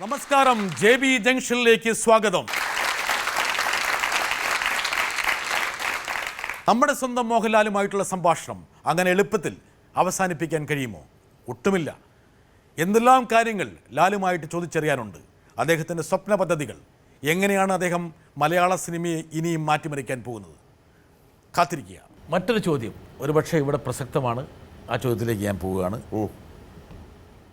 നമസ്കാരം, JB ജംഗ്ഷനിലേക്ക് സ്വാഗതം. നമ്മുടെ സ്വന്തം മോഹൻലാലുമായിട്ടുള്ള സംഭാഷണം അങ്ങനെ എളുപ്പത്തിൽ അവസാനിപ്പിക്കാൻ കഴിയുമോ? ഒട്ടുമില്ല. എന്തെല്ലാം കാര്യങ്ങൾ ലാലുമായിട്ട് ചോദിച്ചറിയാനുണ്ട്. അദ്ദേഹത്തിൻ്റെ സ്വപ്ന പദ്ധതികൾ, എങ്ങനെയാണ് അദ്ദേഹം മലയാള സിനിമയെ ഇനിയും മാറ്റിമറിക്കാൻ പോകുന്നത്? കാത്തിരിക്കുക. മറ്റൊരു ചോദ്യം ഒരുപക്ഷെ ഇവിടെ പ്രസക്തമാണ്. ആ ചോദ്യത്തിലേക്ക് ഞാൻ പോവുകയാണ്.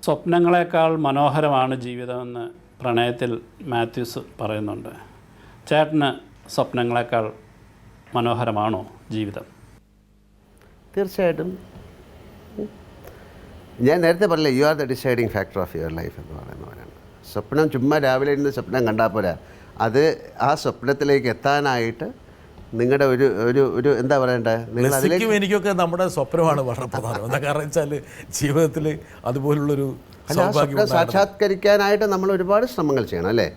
സ്വപ്നങ്ങളെക്കാൾ മനോഹരമാണ് ജീവിതമെന്ന് പ്രണയത്തിൽ മാത്യൂസ് പറയുന്നുണ്ട്. ചേട്ടന് സ്വപ്നങ്ങളെക്കാൾ മനോഹരമാണോ ജീവിതം? തീർച്ചയായിട്ടും. ഞാൻ നേരത്തെ പറഞ്ഞില്ല, you are the deciding factor of your life എന്ന് പറയുന്നവരാണ്. സ്വപ്നം ചുമ്മാ രാവിലെ ഇരുന്ന് സ്വപ്നം കണ്ടാൽ പോരാ, അത് ആ സ്വപ്നത്തിലേക്ക് എത്താനായിട്ട് നിങ്ങളുടെ ഒരു ഒരു ഒരു എന്താ പറയണ്ടേ, നിങ്ങൾ അതിലേക്ക് എനിക്കൊക്കെ നമ്മുടെ സ്വപ്നമാണ് വളരെ പ്രധാനം. എന്താ കാരണം വെച്ചാൽ ജീവിതത്തിൽ അതുപോലുള്ളൊരു സ്വപ്നം സാക്ഷാത്കരിക്കാനായിട്ട് നമ്മൾ ഒരുപാട് ശ്രമങ്ങൾ ചെയ്യണം അല്ലേ.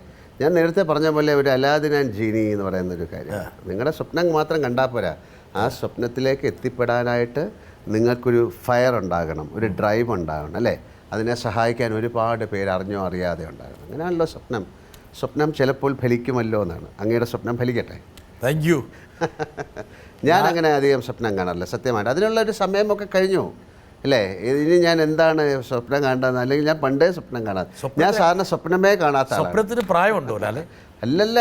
ഞാൻ നേരത്തെ പറഞ്ഞ പോലെ ഒരു അലാദിൻ ആൻഡ് ജീനി എന്ന് പറയുന്നൊരു കാര്യം, നിങ്ങളുടെ സ്വപ്നം മാത്രം കണ്ടാൽ പോരാ, ആ സ്വപ്നത്തിലേക്ക് എത്തിപ്പെടാനായിട്ട് നിങ്ങൾക്കൊരു ഫയർ ഉണ്ടാകണം, ഒരു ഡ്രൈവ് ഉണ്ടാകണം അല്ലേ. അതിനെ സഹായിക്കാൻ ഒരുപാട് പേര് അറിഞ്ഞോ അറിയാതെ ഉണ്ടാകണം. അങ്ങനെയാണല്ലോ സ്വപ്നം. സ്വപ്നം ചിലപ്പോൾ ഫലിക്കുമല്ലോ എന്നാണ്. അങ്ങയുടെ സ്വപ്നം ഫലിക്കട്ടെ. Thank you. ഞാൻ അങ്ങനെ അധികം സ്വപ്നം കാണാറില്ല സത്യമായിട്ട്. അതിനുള്ളൊരു സമയമൊക്കെ കഴിഞ്ഞു അല്ലേ. ഇനി ഞാൻ എന്താണ് സ്വപ്നം കാണേണ്ടത്? അല്ലെങ്കിൽ ഞാൻ പണ്ടേ സ്വപ്നം കാണാതെ, ഞാൻ സാറിന് സ്വപ്നമേ കാണാത്ത സ്വപ്നത്തിന് പ്രായമുണ്ടോ? അല്ലല്ല,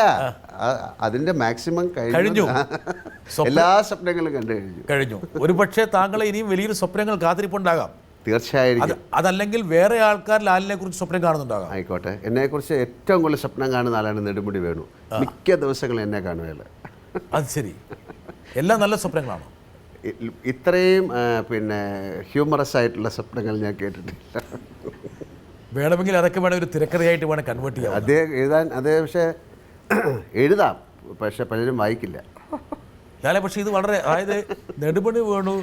അതിൻ്റെ മാക്സിമം കഴിഞ്ഞു. എല്ലാ സ്വപ്നങ്ങളും കണ്ടു കഴിഞ്ഞു. ഒരു പക്ഷേ താങ്കളെ ഇനിയും വലിയൊരു സ്വപ്നങ്ങൾ കാത്തിരിപ്പുണ്ടാകാം. തീർച്ചയായും. അതല്ലെങ്കിൽ വേറെ ആൾക്കാർ ലാലിനെ കുറിച്ച് സ്വപ്നം കാണുന്നുണ്ടാകാം. ആയിക്കോട്ടെ. എന്നെക്കുറിച്ച് ഏറ്റവും കൂടുതൽ സ്വപ്നം കാണുന്ന ആളാണ് നെടുമുടി വേണു. മിക്ക ദിവസങ്ങളും എന്നെ കാണുകയല്ല. അത് ശരി. എല്ലാം നല്ല സ്വപ്നങ്ങളാണോ? ഇത്രയും പിന്നെ ഹ്യൂമറസ് ആയിട്ടുള്ള സ്വപ്നങ്ങൾ ഞാൻ കേട്ടിട്ടില്ല. വേണമെങ്കിൽ അതൊക്കെ വേണം ഒരു തിരക്കഥയായിട്ട് വേണം കൺവേർട്ട് ചെയ്യാം. അതേ പക്ഷേ എഴുതാം, പക്ഷെ പലരും വായിക്കില്ല. ലാലെ, പക്ഷേ ഇത് വളരെ, അതായത് നെടുമുടി വേണു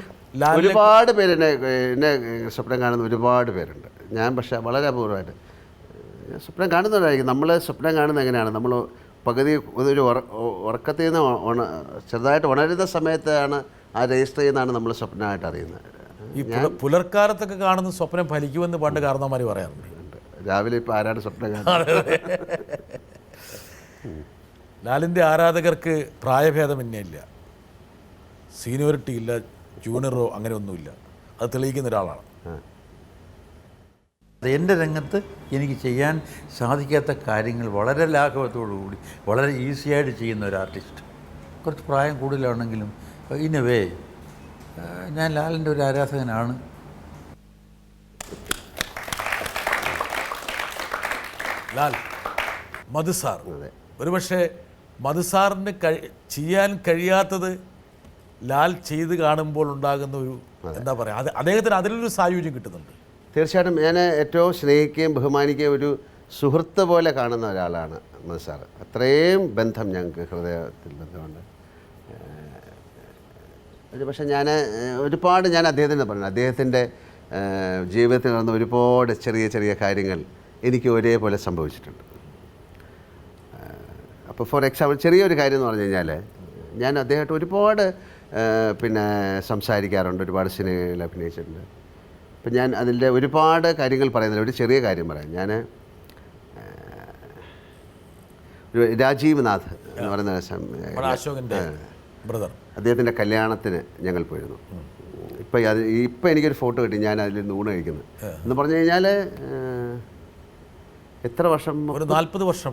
ഒരുപാട് പേര് എന്നെ സ്വപ്നം കാണുന്ന ഒരുപാട് പേരുണ്ട്. ഞാൻ പക്ഷേ വളരെ അപൂർവമായിട്ട് സ്വപ്നം കാണുന്നവരായിരിക്കും. നമ്മൾ സ്വപ്നം കാണുന്നത് എങ്ങനെയാണ്? നമ്മൾ പകുതി ഒരു ഉറക്കത്തിൽ നിന്ന് ചെറുതായിട്ട് ഉണരുന്ന സമയത്താണ് ആ രജിസ്റ്റർ ചെയ്യുന്നതാണ് നമ്മൾ സ്വപ്നമായിട്ട് അറിയുന്നത്. ഈ പുലർക്കാലത്തൊക്കെ കാണുന്ന സ്വപ്നം ഫലിക്കുമെന്ന് പണ്ട് കാരണവന്മാർ പറയാറുണ്ട്. രാവിലെ ഇപ്പോൾ ആരാണ് സ്വപ്നം കാണുന്നത്? ലാലിൻ്റെ ആരാധകർക്ക് പ്രായഭേദമന്യേ ഇല്ല, സീനിയോറിറ്റി ഇല്ല, ജൂനിയറോ അങ്ങനെ ഒന്നുമില്ല. അത് തെളിയിക്കുന്ന ഒരാളാണ്. എൻ്റെ രംഗത്ത് എനിക്ക് ചെയ്യാൻ സാധിക്കാത്ത കാര്യങ്ങൾ വളരെ ലാഘവത്തോടുകൂടി വളരെ ഈസിയായിട്ട് ചെയ്യുന്ന ഒരു ആർട്ടിസ്റ്റ്. കുറച്ച് പ്രായം കൂടുതലാണെങ്കിലും ഇൻ എ വേ ഞാൻ ലാലിൻ്റെ ഒരു ആരാധകനാണ്. ലാൽ, മധുസാർ, ഒരുപക്ഷെ മധുസാറിന് ചെയ്യാൻ കഴിയാത്തത് ലാൽ ചെയ്ത് കാണുമ്പോൾ ഉണ്ടാകുന്ന ഒരു എന്താ പറയുക, അദ്ദേഹത്തിന് അതിലൊരു സായുജ്യം കിട്ടുന്നുണ്ട്. തീർച്ചയായിട്ടും. ഞാൻ ഏറ്റവും സ്നേഹിക്കുകയും ബഹുമാനിക്കുകയും ഒരു സുഹൃത്ത് പോലെ കാണുന്ന ഒരാളാണ് മധുസാർ. അത്രയും ബന്ധം ഞങ്ങൾക്ക് ഹൃദയത്തിൽ ബന്ധമുണ്ട്. പക്ഷേ ഞാൻ അദ്ദേഹത്തിൻ്റെ പറഞ്ഞു, അദ്ദേഹത്തിൻ്റെ ജീവിതത്തിൽ നടന്ന ഒരുപാട് ചെറിയ ചെറിയ കാര്യങ്ങൾ എനിക്ക് ഒരേപോലെ സംഭവിച്ചിട്ടുണ്ട്. അപ്പോൾ ഫോർ എക്സാമ്പിൾ ചെറിയൊരു കാര്യം എന്ന് പറഞ്ഞു കഴിഞ്ഞാൽ, ഞാൻ അദ്ദേഹമായിട്ട് ഒരുപാട് പിന്നെ സംസാരിക്കാറുണ്ട്, ഒരുപാട് സിനിമയിൽ അഭിനയിച്ചിട്ടുണ്ട്. അപ്പം ഞാൻ അതിൻ്റെ ഒരുപാട് കാര്യങ്ങൾ പറയുന്നില്ല, ഒരു ചെറിയ കാര്യം പറയാം. ഞാൻ ഒരു രാജീവ് നാഥ് എന്ന് പറയുന്ന അദ്ദേഹത്തിൻ്റെ കല്യാണത്തിന് ഞങ്ങൾ പോയിരുന്നു. ഇപ്പം എനിക്കൊരു ഫോട്ടോ കിട്ടി, ഞാൻ അതിൽ നിന്ന് ഊണ് കഴിക്കുന്നത് എന്ന് പറഞ്ഞു കഴിഞ്ഞാൽ എത്ര വർഷം? ഒരു 40 വർഷം.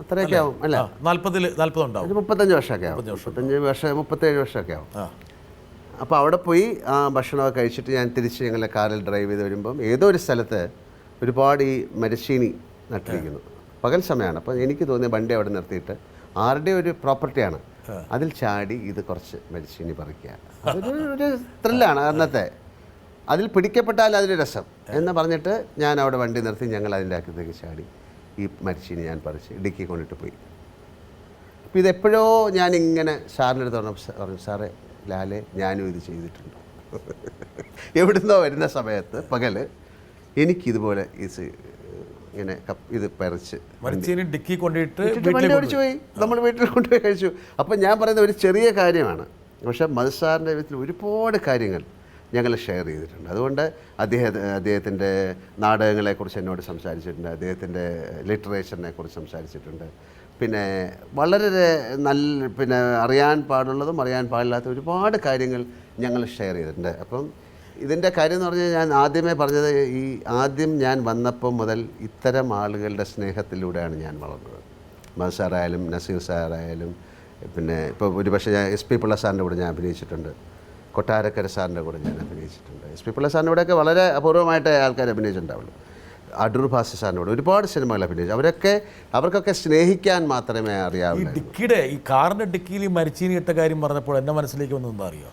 അത്രയൊക്കെ ആവും അല്ല, 40 ഉണ്ടാവും. 35 വർഷമൊക്കെ ആവും. 37 വർഷമൊക്കെ ആവും. അപ്പോൾ അവിടെ പോയി ആ ഭക്ഷണമൊക്കെ കഴിച്ചിട്ട് ഞാൻ തിരിച്ച് ഞങ്ങളുടെ കാറിൽ ഡ്രൈവ് ചെയ്ത് വരുമ്പം ഏതോ ഒരു സ്ഥലത്ത് ഒരുപാട് ഈ മരച്ചീനി നട്ടിരിക്കുന്നു. പകൽ സമയമാണ്. അപ്പോൾ എനിക്ക് തോന്നിയ വണ്ടി അവിടെ നിർത്തിയിട്ട് ആരുടെ ഒരു പ്രോപ്പർട്ടിയാണ്, അതിൽ ചാടി ഇത് കുറച്ച് മരച്ചീനി പറിക്കുക. ഒരു ത്രില്ലാണ് അന്നത്തെ. അതിൽ പിടിക്കപ്പെട്ടാൽ അതിന് രസം എന്ന് പറഞ്ഞിട്ട് ഞാൻ അവിടെ വണ്ടി നിർത്തി, ഞങ്ങൾ അതിൻ്റെ അകത്തേക്ക് ചാടി ഈ മരച്ചീനി ഞാൻ പറിച്ച് ഇടുക്കി കൊണ്ടിട്ട് പോയി. അപ്പോൾ ഇതെപ്പോഴോ ഞാനിങ്ങനെ സാറിൻ്റെ അടുത്ത് പറഞ്ഞു, സാറേ ലാലെ ഞാനും ഇത് ചെയ്തിട്ടുണ്ട്. എവിടുന്നോ വരുന്ന സമയത്ത് പകൽ എനിക്കിതുപോലെ ഇങ്ങനെ ഇത് പറിച്ച് ഡിക്കി കൊണ്ടിട്ട് വണ്ടി ഓടിച്ചു പോയി, നമ്മൾ വീട്ടിൽ കൊണ്ടുപോയി കഴിച്ചു. അപ്പം ഞാൻ പറയുന്ന ഒരു ചെറിയ കാര്യമാണ്, പക്ഷേ മധുസാറിൻ്റെ ജീവിതത്തിൽ ഒരുപാട് കാര്യങ്ങൾ ഞങ്ങൾ ഷെയർ ചെയ്തിട്ടുണ്ട്. അതുകൊണ്ട് അദ്ദേഹത്തിൻ്റെ നാടകങ്ങളെക്കുറിച്ച് എന്നോട് സംസാരിച്ചിട്ടുണ്ട്, അദ്ദേഹത്തിൻ്റെ ലിറ്ററേച്ചറിനെ കുറിച്ച് സംസാരിച്ചിട്ടുണ്ട്. പിന്നെ വളരെ പിന്നെ അറിയാൻ പാടുള്ളതും അറിയാൻ പാടില്ലാത്ത ഒരുപാട് കാര്യങ്ങൾ ഞങ്ങൾ ഷെയർ ചെയ്തിട്ടുണ്ട്. അപ്പം ഇതിൻ്റെ കാര്യം എന്ന് പറഞ്ഞാൽ ഞാൻ ആദ്യമേ പറഞ്ഞത്, ഈ ആദ്യം ഞാൻ വന്നപ്പോൾ മുതൽ ഇത്തരം ആളുകളുടെ സ്നേഹത്തിലൂടെയാണ് ഞാൻ വളർന്നത്. മധു സാറായാലും നസീർ സാറായാലും, പിന്നെ ഇപ്പോൾ ഒരുപക്ഷെ ഞാൻ SP പിള്ള സാറിൻ്റെ കൂടെ ഞാൻ അഭിനയിച്ചിട്ടുണ്ട്, കൊട്ടാരക്കര സാറിൻ്റെ കൂടെ ഞാൻ അഭിനയിച്ചിട്ടുണ്ട്. SP പിള്ള സാറിൻ്റെ കൂടെയൊക്കെ വളരെ അപൂർവമായിട്ട് ആൾക്കാർ അഭിനയിച്ചിട്ടുണ്ടാവുള്ളൂ. അടൂർ ഭാസി സാറിൻ്റെ കൂടെ ഒരുപാട് സിനിമകൾ അഭിനയിച്ചു. അവർക്കൊക്കെ സ്നേഹിക്കാൻ മാത്രമേ അറിയാവുള്ളൂ. ഡിക്കിയുടെ ഈ കാറിൻ്റെ ഡിക്കിയിൽ മരിച്ചീനി ഇട്ട കാര്യം പറഞ്ഞപ്പോൾ എൻ്റെ മനസ്സിലേക്ക് വന്നതെന്താ അറിയോ,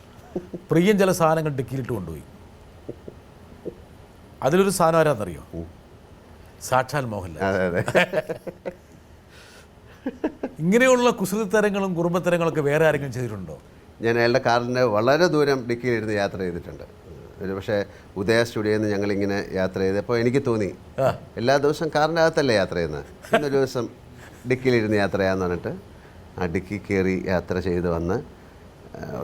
പ്രിയൻ ചില സാധനങ്ങൾ ഡിക്കിയിലിട്ട് കൊണ്ടുപോയി. അതിലൊരു സാധനം ആരാന്നറിയോ, സാക്ഷാൽ മോഹൻലാൽ. അതെ അതെ. ഇങ്ങനെയുള്ള കുസൃതിത്തരങ്ങളും കുറുമ്പത്തരങ്ങളൊക്കെ വേറെ ആരെങ്കിലും ചെയ്തിട്ടുണ്ടോ? ഞാൻ അയാളുടെ കാറിൻ്റെ വളരെ ദൂരം ഡിക്കിയിലിരുന്ന് യാത്ര ചെയ്തിട്ടുണ്ട്. ഒരു പക്ഷേ ഉദയ സ്റ്റുഡിയോയിൽ നിന്ന് ഞങ്ങളിങ്ങനെ യാത്ര ചെയ്തപ്പോൾ എനിക്ക് തോന്നി, എല്ലാ ദിവസവും കാറിൻ്റെ അകത്തല്ലേ യാത്ര ചെയ്യുന്നത്, ഇന്നൊരു ദിവസം ഡിക്കിയിലിരുന്ന് യാത്ര ചെയ്യാമെന്ന് പറഞ്ഞിട്ട് ആ ഡിക്കി കയറി യാത്ര ചെയ്ത് വന്ന്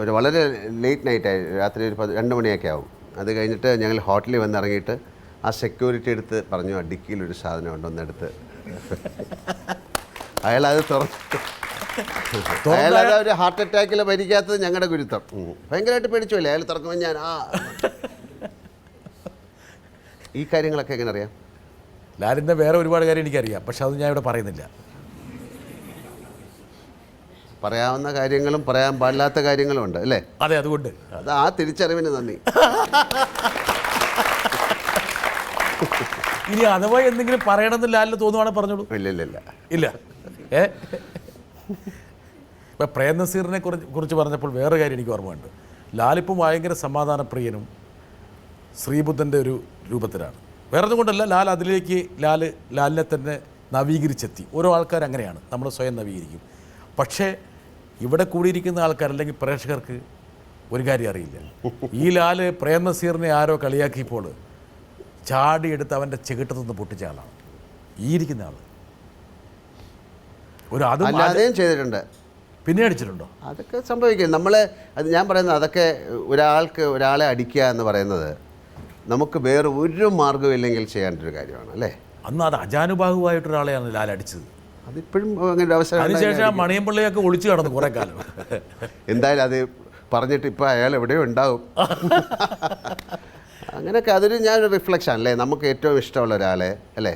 ഒരു വളരെ ലേറ്റ് നൈറ്റായി, രാത്രി ഒരു 2 മണിയൊക്കെ ആവും. അത് കഴിഞ്ഞിട്ട് ഞങ്ങൾ ഹോട്ടലിൽ വന്നിറങ്ങിയിട്ട് ആ സെക്യൂരിറ്റി എടുത്ത് പറഞ്ഞു, ആ ഡിക്കിയിലൊരു സാധനം ഉണ്ടോന്നെടുത്ത്. അയാളത് തുറന്നു. അയാളത് ഒരു ഹാർട്ട് അറ്റാക്കിൽ മരിക്കാത്തത് ഞങ്ങളുടെ ഗുരുത്വം. ഭയങ്കരമായിട്ട് പേടിച്ചുല്ലേ അയാൾ തുറക്കുമ്പോൾ ഞാൻ ഈ കാര്യങ്ങളൊക്കെ എങ്ങനെ അറിയാം? ലാലിൻ്റെ വേറെ ഒരുപാട് കാര്യം എനിക്കറിയാം, പക്ഷെ അത് ഞാൻ ഇവിടെ പറയുന്നില്ല. പറയാവുന്ന കാര്യങ്ങളും പറയാൻ പാടില്ലാത്ത കാര്യങ്ങളും ഉണ്ട് അല്ലേ? അതെ, അതുകൊണ്ട് അത് ആ തിരിച്ചറിവിന് നന്ദി. ഇനി അഥവാ എന്തെങ്കിലും പറയണമെന്ന് ലാലിന് തോന്നുവാണെങ്കിൽ പറഞ്ഞോളൂ. ഇല്ല. ഇപ്പം പ്രേം നസീറിനെ കുറിച്ച് പറഞ്ഞപ്പോൾ വേറെ കാര്യം എനിക്ക് ഓർമ്മയുണ്ട്. ലാലിപ്പം ഭയങ്കര സമാധാനപ്രിയനും ശ്രീബുദ്ധൻ്റെ ഒരു രൂപത്തിലാണ്. വേറെ ഒന്നും കൊണ്ടല്ല, ലാലിനെ തന്നെ നവീകരിച്ചെത്തി. ഓരോ ആൾക്കാർ അങ്ങനെയാണ്, നമ്മൾ സ്വയം നവീകരിക്കും. പക്ഷേ ഇവിടെ കൂടിയിരിക്കുന്ന ആൾക്കാർ അല്ലെങ്കിൽ പ്രേക്ഷകർക്ക് ഒരു കാര്യം അറിയില്ല. ഈ ലാല് പ്രേം നസീറിനെ ആരോ കളിയാക്കിയപ്പോൾ ചാടിയെടുത്ത് അവൻ്റെ ചെകിട്ടത്തു നിന്ന് പൊട്ടിച്ച ആളാണ് ഈ ഇരിക്കുന്ന ആൾ. അതും ചെയ്തിട്ടുണ്ട്. പിന്നെ അടിച്ചിട്ടുണ്ടോ? അതൊക്കെ സംഭവിക്കും. അത് ഞാൻ പറയുന്നത്, അതൊക്കെ ഒരാളെ അടിക്കുക എന്ന് പറയുന്നത് നമുക്ക് വേറെ ഒരു മാർഗ്ഗവും ഇല്ലെങ്കിൽ ചെയ്യേണ്ടൊരു കാര്യമാണ് അല്ലേ? അന്ന് അത് അജാനുബാഹുവായിട്ടൊരാളെയാണ് ലാൽ അടിച്ചത്. അതിപ്പോഴും അങ്ങനെ അവസരം. അതിനുശേഷം മണിയമ്പിള്ളയൊക്കെ ഒളിച്ചു കടന്നു കുറേ കാലം. എന്തായാലും അത് പറഞ്ഞിട്ട് ഇപ്പോൾ അയാൾ എവിടെയോ ഉണ്ടാവും. അങ്ങനെയൊക്കെ അതൊരു ഞാനൊരു റിഫ്ലക്ഷൻ അല്ലേ, നമുക്ക് ഏറ്റവും ഇഷ്ടമുള്ള ഒരാളെ അല്ലേ.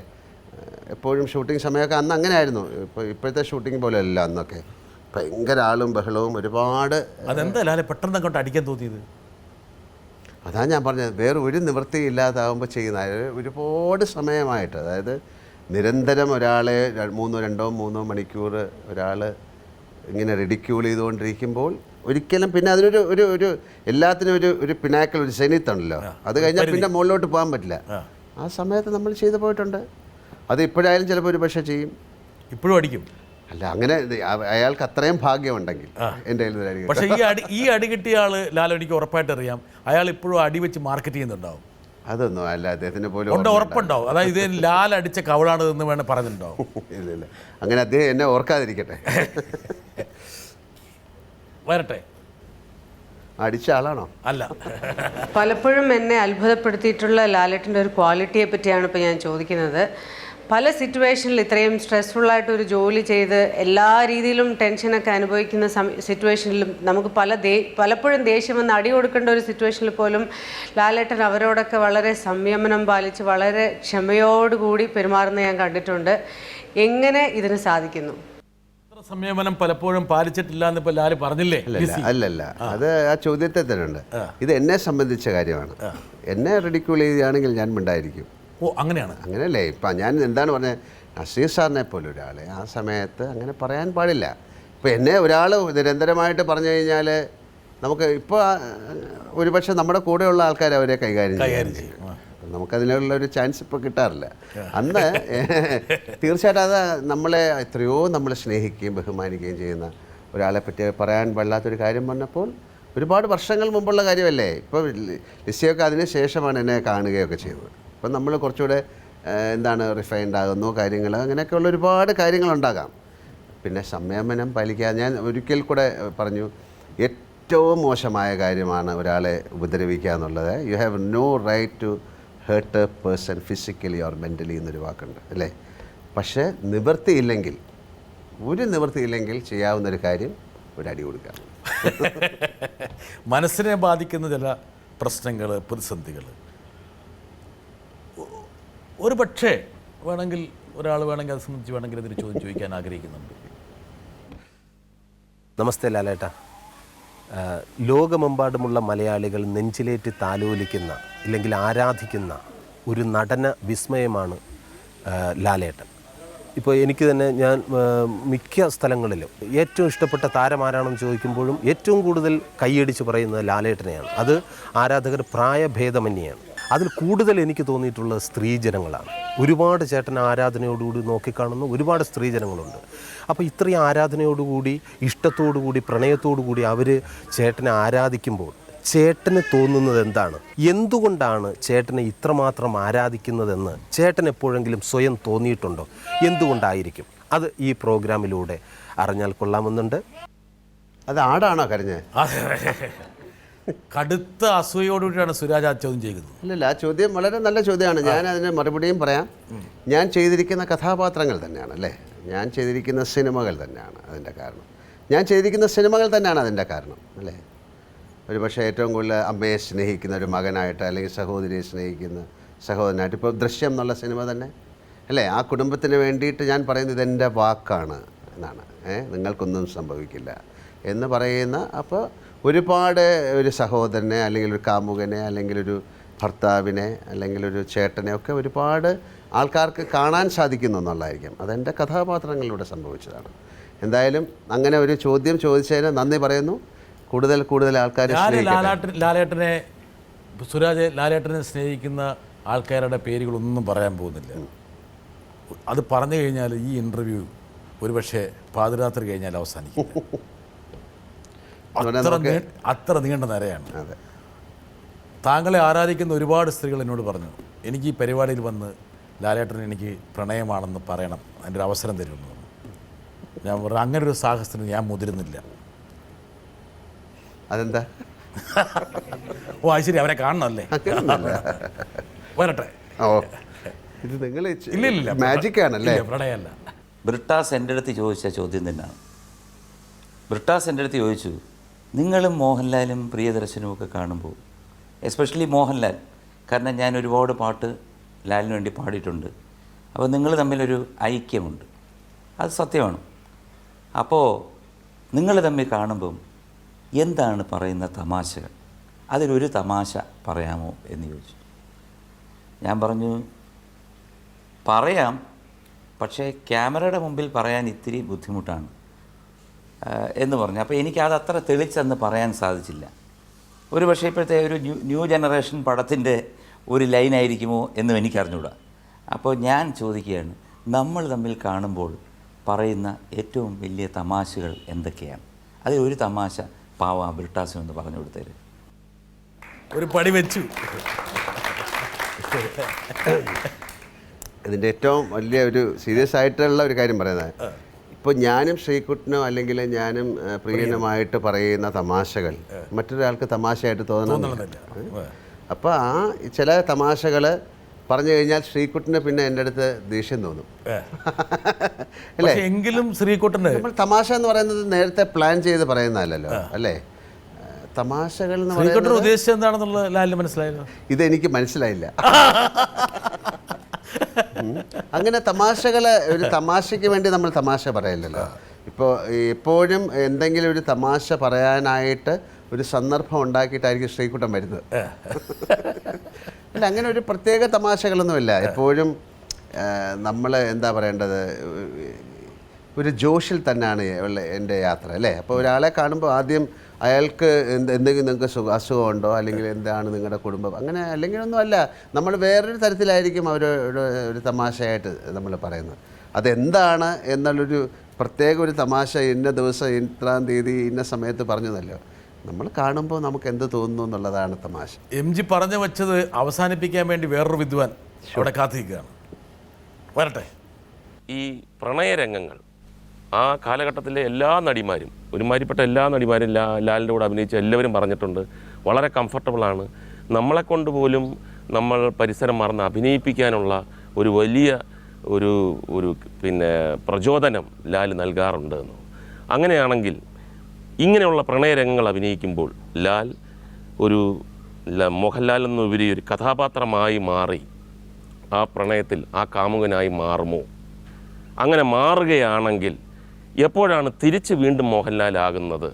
എപ്പോഴും ഷൂട്ടിംഗ് സമയമൊക്കെ അന്ന് അങ്ങനെ ആയിരുന്നു. ഇപ്പോഴത്തെ ഷൂട്ടിംഗ് പോലെ അല്ല അന്നൊക്കെ. ഭയങ്കര ആളും ബഹളവും ഒരുപാട്. അതെന്താ ലാലെ പെട്ടെന്ന് അങ്ങോട്ട് അടിക്കാൻ തോന്നിയത്? അതാ ഞാൻ പറഞ്ഞത്, വേറെ ഒരു നിവൃത്തി ഇല്ലാതാവുമ്പോൾ ചെയ്യുന്ന ഒരുപാട് സമയമായിട്ട്, അതായത് നിരന്തരം ഒരാളെ 2-3 മണിക്കൂർ ഒരാൾ ഇങ്ങനെ റിഡിക്യൂൾ ചെയ്തുകൊണ്ടിരിക്കുമ്പോൾ ഒരിക്കലും പിന്നെ അതിനൊരു ഒരു എല്ലാത്തിനും ഒരു പിനാക്കൽ, ഒരു സെനിത്തുണ്ടല്ലോ. അത് കഴിഞ്ഞാൽ പിന്നെ മുകളിലോട്ട് പോകാൻ പറ്റില്ല. ആ സമയത്ത് നമ്മൾ ചെയ്തു പോയിട്ടുണ്ട്. അത് ഇപ്പോഴായാലും ചിലപ്പോൾ ഒരു പക്ഷേ ചെയ്യും, ഇപ്പോഴും അടിക്കും. അല്ല, അങ്ങനെ അയാൾക്ക് അത്രയും ഭാഗ്യമുണ്ടെങ്കിൽ. എൻ്റെ കയ്യിൽ പക്ഷേ ഈ അടി കിട്ടിയ ആൾ ലാൽ എനിക്ക് ഉറപ്പായിട്ട് അറിയാം, അയാൾ ഇപ്പോഴും അടി വെച്ച് മാർക്കറ്റ് ചെയ്യുന്നുണ്ടാവും. അതൊന്നും അല്ല, അദ്ദേഹത്തിന് പോലും ഉറപ്പുണ്ടാവും. അതായത് ഇത് ലാൽ അടിച്ച കവളാണ് എന്ന് വേണം പറഞ്ഞിട്ടുണ്ടാവും. ഇല്ല, അങ്ങനെ അദ്ദേഹം എന്നെ ഓർക്കാതിരിക്കട്ടെ. വരട്ടെ. അടിച്ച ആളാണോ? അല്ല. പലപ്പോഴും എന്നെ അത്ഭുതപ്പെടുത്തിയിട്ടുള്ള ലാലേട്ടൻ്റെ ഒരു ക്വാളിറ്റിയെ പറ്റിയാണ് ഇപ്പോൾ ഞാൻ ചോദിക്കുന്നത്. പല സിറ്റുവേഷനിൽ ഇത്രയും സ്ട്രെസ്ഫുള്ളായിട്ടൊരു ജോലി ചെയ്ത് എല്ലാ രീതിയിലും ടെൻഷനൊക്കെ അനുഭവിക്കുന്ന സിറ്റുവേഷനിലും നമുക്ക് പലപ്പോഴും ദേഷ്യം വന്ന് അടി കൊടുക്കേണ്ട ഒരു സിറ്റുവേഷനിൽ പോലും ലാലേട്ടൻ അവരോടൊക്കെ വളരെ സംയമനം പാലിച്ച് വളരെ ക്ഷമയോടുകൂടി പെരുമാറുന്ന ഞാൻ കണ്ടിട്ടുണ്ട്. എങ്ങനെ ഇതിന് സാധിക്കുന്നു? സംയമനം പലപ്പോഴും പാലിച്ചിട്ടില്ല എന്ന് ഇപ്പോൾ ലാല് പറഞ്ഞില്ലേ? അല്ലല്ല, അത് ആ ചോദ്യത്തെ തന്നെ ഉണ്ട്. ഇത് എന്നെ സംബന്ധിച്ച കാര്യമാണ്. എന്നെ റെഡിക്യൂൾ ചെയ്യുകയാണെങ്കിൽ ഞാൻ മിണ്ടായിരിക്കും. ഓ, അങ്ങനെയാണ്. അങ്ങനെയല്ലേ? ഇപ്പം ഞാൻ എന്താണ് പറഞ്ഞത്, നസീർ സാറിനെ പോലെ ഒരാളെ ആ സമയത്ത് അങ്ങനെ പറയാൻ പാടില്ല. ഇപ്പോൾ എന്നെ ഒരാൾ നിരന്തരമായിട്ട് പറഞ്ഞു കഴിഞ്ഞാൽ നമുക്ക് ഇപ്പോൾ ഒരുപക്ഷെ നമ്മുടെ കൂടെയുള്ള ആൾക്കാർ അവരെ കൈകാര്യം ചെയ്യും. നമുക്കതിനുള്ളൊരു ചാൻസ് ഇപ്പോൾ കിട്ടാറില്ല. അന്ന് തീർച്ചയായിട്ടും അത് നമ്മളെ എത്രയോ നമ്മൾ സ്നേഹിക്കുകയും ബഹുമാനിക്കുകയും ചെയ്യുന്ന ഒരാളെ പറ്റി പറയാൻ പാടില്ലാത്തൊരു കാര്യം പറഞ്ഞപ്പോൾ ഒരുപാട് വർഷങ്ങൾ മുമ്പുള്ള കാര്യമല്ലേ. ഇപ്പോൾ ലിസിയൊക്കെ അതിന് ശേഷമാണ് എന്നെ കാണുകയൊക്കെ ചെയ്തത്. അപ്പം നമ്മൾ കുറച്ചുകൂടെ റിഫൈൻഡ് ആകുന്നു കാര്യങ്ങൾ, അങ്ങനെയൊക്കെയുള്ള ഒരുപാട് കാര്യങ്ങളുണ്ടാകാം. പിന്നെ സംയമനം പാലിക്കുക. ഞാൻ ഒരിക്കൽ കൂടെ പറഞ്ഞു, ഏറ്റവും മോശമായ കാര്യമാണ് ഒരാളെ ഉപദ്രവിക്കുക എന്നുള്ളത്. You have no right to hurt a person physically or mentally എന്നൊരു വാക്കുണ്ട് അല്ലേ. പക്ഷേ ഒരു നിവൃത്തിയില്ലെങ്കിൽ ചെയ്യാവുന്നൊരു കാര്യം ഒരു അടി കൊടുക്കുക. മനസ്സിനെ ബാധിക്കുന്ന ചില പ്രശ്നങ്ങൾ, പ്രതിസന്ധികൾ ഒരു പക്ഷേ ഒരാൾ വേണമെങ്കിൽ അത് സംബന്ധിച്ച് വേണമെങ്കിൽ അതിന് ചോദ്യം ചോദിക്കാൻ ആഗ്രഹിക്കുന്നുണ്ട്. നമസ്തേ ലാലേട്ട. ലോകമെമ്പാടുമുള്ള മലയാളികൾ നെഞ്ചിലേറ്റി താലോലിക്കുന്ന ഇല്ലെങ്കിൽ ആരാധിക്കുന്ന ഒരു നടന വിസ്മയമാണ് ലാലേട്ടൻ. ഇപ്പോൾ എനിക്ക് തന്നെ ഞാൻ മിക്ക സ്ഥലങ്ങളിലും ഏറ്റവും ഇഷ്ടപ്പെട്ട താരമാരാണെന്ന് ചോദിക്കുമ്പോഴും ഏറ്റവും കൂടുതൽ കൈയടിച്ച് പറയുന്നത് ലാലേട്ടനെയാണ്. അത് ആരാധകർ പ്രായഭേദമന്യാണ്. അതിൽ കൂടുതൽ എനിക്ക് തോന്നിയിട്ടുള്ളത് സ്ത്രീജനങ്ങളാണ്. ഒരുപാട് ചേട്ടൻ ആരാധനയോടുകൂടി നോക്കിക്കാണുന്ന ഒരുപാട് സ്ത്രീജനങ്ങളുണ്ട്. അപ്പോൾ ഇത്രയും ആരാധനയോടുകൂടി, ഇഷ്ടത്തോടുകൂടി, പ്രണയത്തോടുകൂടി അവർ ചേട്ടനെ ആരാധിക്കുമ്പോൾ ചേട്ടന് തോന്നുന്നത് എന്താണ്? എന്തുകൊണ്ടാണ് ചേട്ടനെ ഇത്രമാത്രം ആരാധിക്കുന്നതെന്ന് ചേട്ടൻ എപ്പോഴെങ്കിലും സ്വയം തോന്നിയിട്ടുണ്ടോ? എന്തുകൊണ്ടായിരിക്കും? അത് ഈ പ്രോഗ്രാമിലൂടെ അറിഞ്ഞാൽ കൊള്ളാമെന്നുണ്ട്. അത് ആടാണോ കരഞ്ഞത്? കടുത്ത അസൂയോടുകൂടിയാണ് സുരാജ് ആ ചോദ്യം ചെയ്യുന്നത്. അല്ലല്ല, ആ ചോദ്യം വളരെ നല്ല ചോദ്യമാണ്. ഞാൻ അതിന് മറുപടിയും പറയാം. ഞാൻ ചെയ്തിരിക്കുന്ന കഥാപാത്രങ്ങൾ തന്നെയാണ് അല്ലേ, ഞാൻ ചെയ്തിരിക്കുന്ന സിനിമകൾ തന്നെയാണ് അതിൻ്റെ കാരണം. ഞാൻ ചെയ്തിരിക്കുന്ന സിനിമകൾ തന്നെയാണ് അതിൻ്റെ കാരണം അല്ലേ. ഒരു പക്ഷേ ഏറ്റവും കൂടുതൽ അമ്മയെ സ്നേഹിക്കുന്ന ഒരു മകനായിട്ട്, അല്ലെങ്കിൽ സഹോദരിയെ സ്നേഹിക്കുന്ന സഹോദരനായിട്ട്, ഇപ്പോൾ ദൃശ്യം എന്നുള്ള സിനിമ തന്നെ അല്ലേ, ആ കുടുംബത്തിന് വേണ്ടിയിട്ട് ഞാൻ പറയുന്നത് ഇതെൻ്റെ വാക്കാണ് എന്നാണ്. നിങ്ങൾക്കൊന്നും സംഭവിക്കില്ല എന്ന് പറയുന്ന, അപ്പോൾ ഒരുപാട് ഒരു സഹോദരനെ, അല്ലെങ്കിൽ ഒരു കാമുകനെ, അല്ലെങ്കിൽ ഒരു ഭർത്താവിനെ, അല്ലെങ്കിൽ ഒരു ചേട്ടനെ ഒക്കെ ഒരുപാട് ആൾക്കാർക്ക് കാണാൻ സാധിക്കുന്നു എന്നുള്ളതായിരിക്കും. അതെൻ്റെ കഥാപാത്രങ്ങളിലൂടെ സംഭവിച്ചതാണ്. എന്തായാലും അങ്ങനെ ഒരു ചോദ്യം ചോദിച്ചതിന് നന്ദി പറയുന്നു. കൂടുതൽ ആൾക്കാർ ലാലേട്ടനെ സുരാജ് ലാലേട്ടനെ സ്നേഹിക്കുന്ന ആൾക്കാരുടെ പേരുകളൊന്നും പറയാൻ പോകുന്നില്ല. അത് പറഞ്ഞു കഴിഞ്ഞാൽ ഈ ഇൻ്റർവ്യൂ ഒരുപക്ഷെ പാതിരാത്രി കഴിഞ്ഞാൽ അവസാനിക്കും. അത്ര നീണ്ട നിരയാണ്. താങ്കളെ ആരാധിക്കുന്ന ഒരുപാട് സ്ത്രീകൾ എന്നോട് പറഞ്ഞു, എനിക്ക് ഈ പരിപാടിയിൽ വന്ന് ലാലേട്ടൻ എനിക്ക് പ്രണയമാണെന്ന് പറയണം, അതിൻ്റെ ഒരു അവസരം തരുമെന്ന് പറഞ്ഞു. ഞാൻ പറഞ്ഞു അങ്ങനെ ഒരു സാഹസത്തിന് ഞാൻ മുതിരുന്നില്ല. അതെന്താ? ഓ അത് ശരി, അവരെ കാണണമല്ലേ, വരട്ടെ. ഓ ഇത് നിങ്ങൾ ഇല്ല മാജിക് ആണല്ലേ, പ്രണയമല്ല. ബ്രിട്ടാസ് എൻ്റെ അടുത്ത് ചോദിച്ച ചോദ്യം തന്നെയാണ്. ബ്രിട്ടാസ് എൻ്റെ അടുത്ത് ചോദിച്ചു, നിങ്ങളും മോഹൻലാലും പ്രിയദർശനും ഒക്കെ കാണുമ്പോൾ, എസ്പെഷ്യലി മോഹൻലാൽ, കാരണം ഞാൻ ഒരുപാട് പാട്ട് ലാലിന് വേണ്ടി പാടിയിട്ടുണ്ട്, അപ്പോൾ നിങ്ങൾ തമ്മിലൊരു ഐക്യമുണ്ട്, അത് സത്യമാണ്. അപ്പോൾ നിങ്ങൾ തമ്മിൽ കാണുമ്പം എന്താണ് പറയുന്ന തമാശകൾ, അതിലൊരു തമാശ പറയാമോ എന്ന് ചോദിച്ചു. ഞാൻ പറഞ്ഞു പറയാം, പക്ഷേ ക്യാമറയുടെ മുമ്പിൽ പറയാൻ ഇത്തിരി ബുദ്ധിമുട്ടാണ് എന്ന് പറഞ്ഞു. അപ്പോൾ എനിക്കത് അത്ര തെളിച്ചെന്ന് പറയാൻ സാധിച്ചില്ല. ഒരു പക്ഷേ ഇപ്പോഴത്തെ ഒരു ന്യൂ ജനറേഷൻ പടത്തിൻ്റെ ഒരു ലൈനായിരിക്കുമോ എന്നും എനിക്കറിഞ്ഞൂടാ. അപ്പോൾ ഞാൻ ചോദിക്കുകയാണ്, നമ്മൾ തമ്മിൽ കാണുമ്പോൾ പറയുന്ന ഏറ്റവും വലിയ തമാശകൾ എന്തൊക്കെയാണ്? അതിൽ ഒരു തമാശ പാവ ബ്രിട്ടാസും എന്ന് പറഞ്ഞു കൊടുത്തേര്. ഒരു പടി വെച്ചു. ഇതിൻ്റെ ഏറ്റവും വലിയ ഒരു സീരിയസ് ആയിട്ടുള്ള ഒരു കാര്യം പറയുന്നത്, ഇപ്പോൾ ഞാനും ശ്രീകുട്ടനോ അല്ലെങ്കിൽ ഞാനും പ്രിയനുമായിട്ട് പറയുന്ന തമാശകൾ മറ്റൊരാൾക്ക് തമാശയായിട്ട് തോന്നണമെന്നില്ല. അപ്പോൾ ആ ചില തമാശകൾ പറഞ്ഞു കഴിഞ്ഞാൽ ശ്രീകുട്ടന് പിന്നെ എൻ്റെ അടുത്ത് ദേഷ്യം തോന്നും അല്ലേ. എങ്കിലും ശ്രീകുട്ടന് നമ്മൾ തമാശ എന്ന് പറയുന്നത് നേരത്തെ പ്ലാൻ ചെയ്ത് പറയുന്നതല്ലോ അല്ലേ. തമാശകൾ എന്ന് പറയുന്നത് ഉദ്ദേശിച്ചത് എന്താണെന്നുള്ള ലാലിന് മനസ്സിലായല്ലോ. ഇതെനിക്ക് മനസ്സിലായില്ല. അങ്ങനെ തമാശകൾ, ഒരു തമാശയ്ക്ക് വേണ്ടി നമ്മൾ തമാശ പറയില്ലല്ലോ. ഇപ്പോൾ എപ്പോഴും എന്തെങ്കിലും ഒരു തമാശ പറയാനായിട്ട് ഒരു സന്ദർഭം ഉണ്ടാക്കിയിട്ടായിരിക്കും ശ്രീകുട്ടൻ വരുന്നത്. അല്ല, അങ്ങനെ ഒരു പ്രത്യേക തമാശകളൊന്നുമില്ല. എപ്പോഴും നമ്മൾ എന്താ പറയേണ്ടത്, ഒരു ജോഷിൽ തന്നെയാണ് എൻ്റെ യാത്ര അല്ലേ. അപ്പോൾ ഒരാളെ കാണുമ്പോൾ ആദ്യം അയാൾക്ക് എന്തെങ്കിലും നിങ്ങൾക്ക് അസുഖമുണ്ടോ, അല്ലെങ്കിൽ എന്താണ് നിങ്ങളുടെ കുടുംബം, അങ്ങനെ അല്ലെങ്കിലൊന്നും അല്ല, നമ്മൾ വേറൊരു തരത്തിലായിരിക്കും അവരോട് ഒരു തമാശയായിട്ട് നമ്മൾ പറയുന്നത്. അതെന്താണ് എന്നുള്ളൊരു പ്രത്യേക ഒരു തമാശ ഇന്ന ദിവസം ഇത്രാം തീയതി ഇന്ന സമയത്ത് പറഞ്ഞതല്ലോ, നമ്മൾ കാണുമ്പോൾ നമുക്ക് എന്ത് തോന്നുന്നു എന്നുള്ളതാണ് തമാശ. MG പറഞ്ഞു വച്ചത് അവസാനിപ്പിക്കാൻ വേണ്ടി വേറൊരു വിദ്വാൻ അവിടെ കാത്തിരിക്കുകയാണ്. വരട്ടെ. ഈ പ്രണയരംഗങ്ങൾ ആ കാലഘട്ടത്തിലെ എല്ലാ നടിമാരും, ഒരുമാതിരിപ്പെട്ട എല്ലാ നടിമാരും ലാലിൻ്റെ കൂടെ അഭിനയിച്ച എല്ലാവരും പറഞ്ഞിട്ടുണ്ട് വളരെ കംഫർട്ടബിളാണ്. നമ്മളെക്കൊണ്ട് പോലും നമ്മൾ പരിസരം മറന്ന് അഭിനയിപ്പിക്കാനുള്ള ഒരു വലിയ ഒരു പിന്നെ പ്രചോദനം ലാൽ നൽകാറുണ്ട് എന്ന്. അങ്ങനെയാണെങ്കിൽ ഇങ്ങനെയുള്ള പ്രണയരംഗങ്ങൾ അഭിനയിക്കുമ്പോൾ ലാൽ മോഹൻലാൽ എന്നുപരി ഒരു കഥാപാത്രമായി മാറി ആ പ്രണയത്തിൽ ആ കാമുകനായി മാറുമോ? അങ്ങനെ മാറുകയാണെങ്കിൽ എപ്പോഴാണ് തിരിച്ച് വീണ്ടും മോഹൻലാൽ ആകുന്നത്?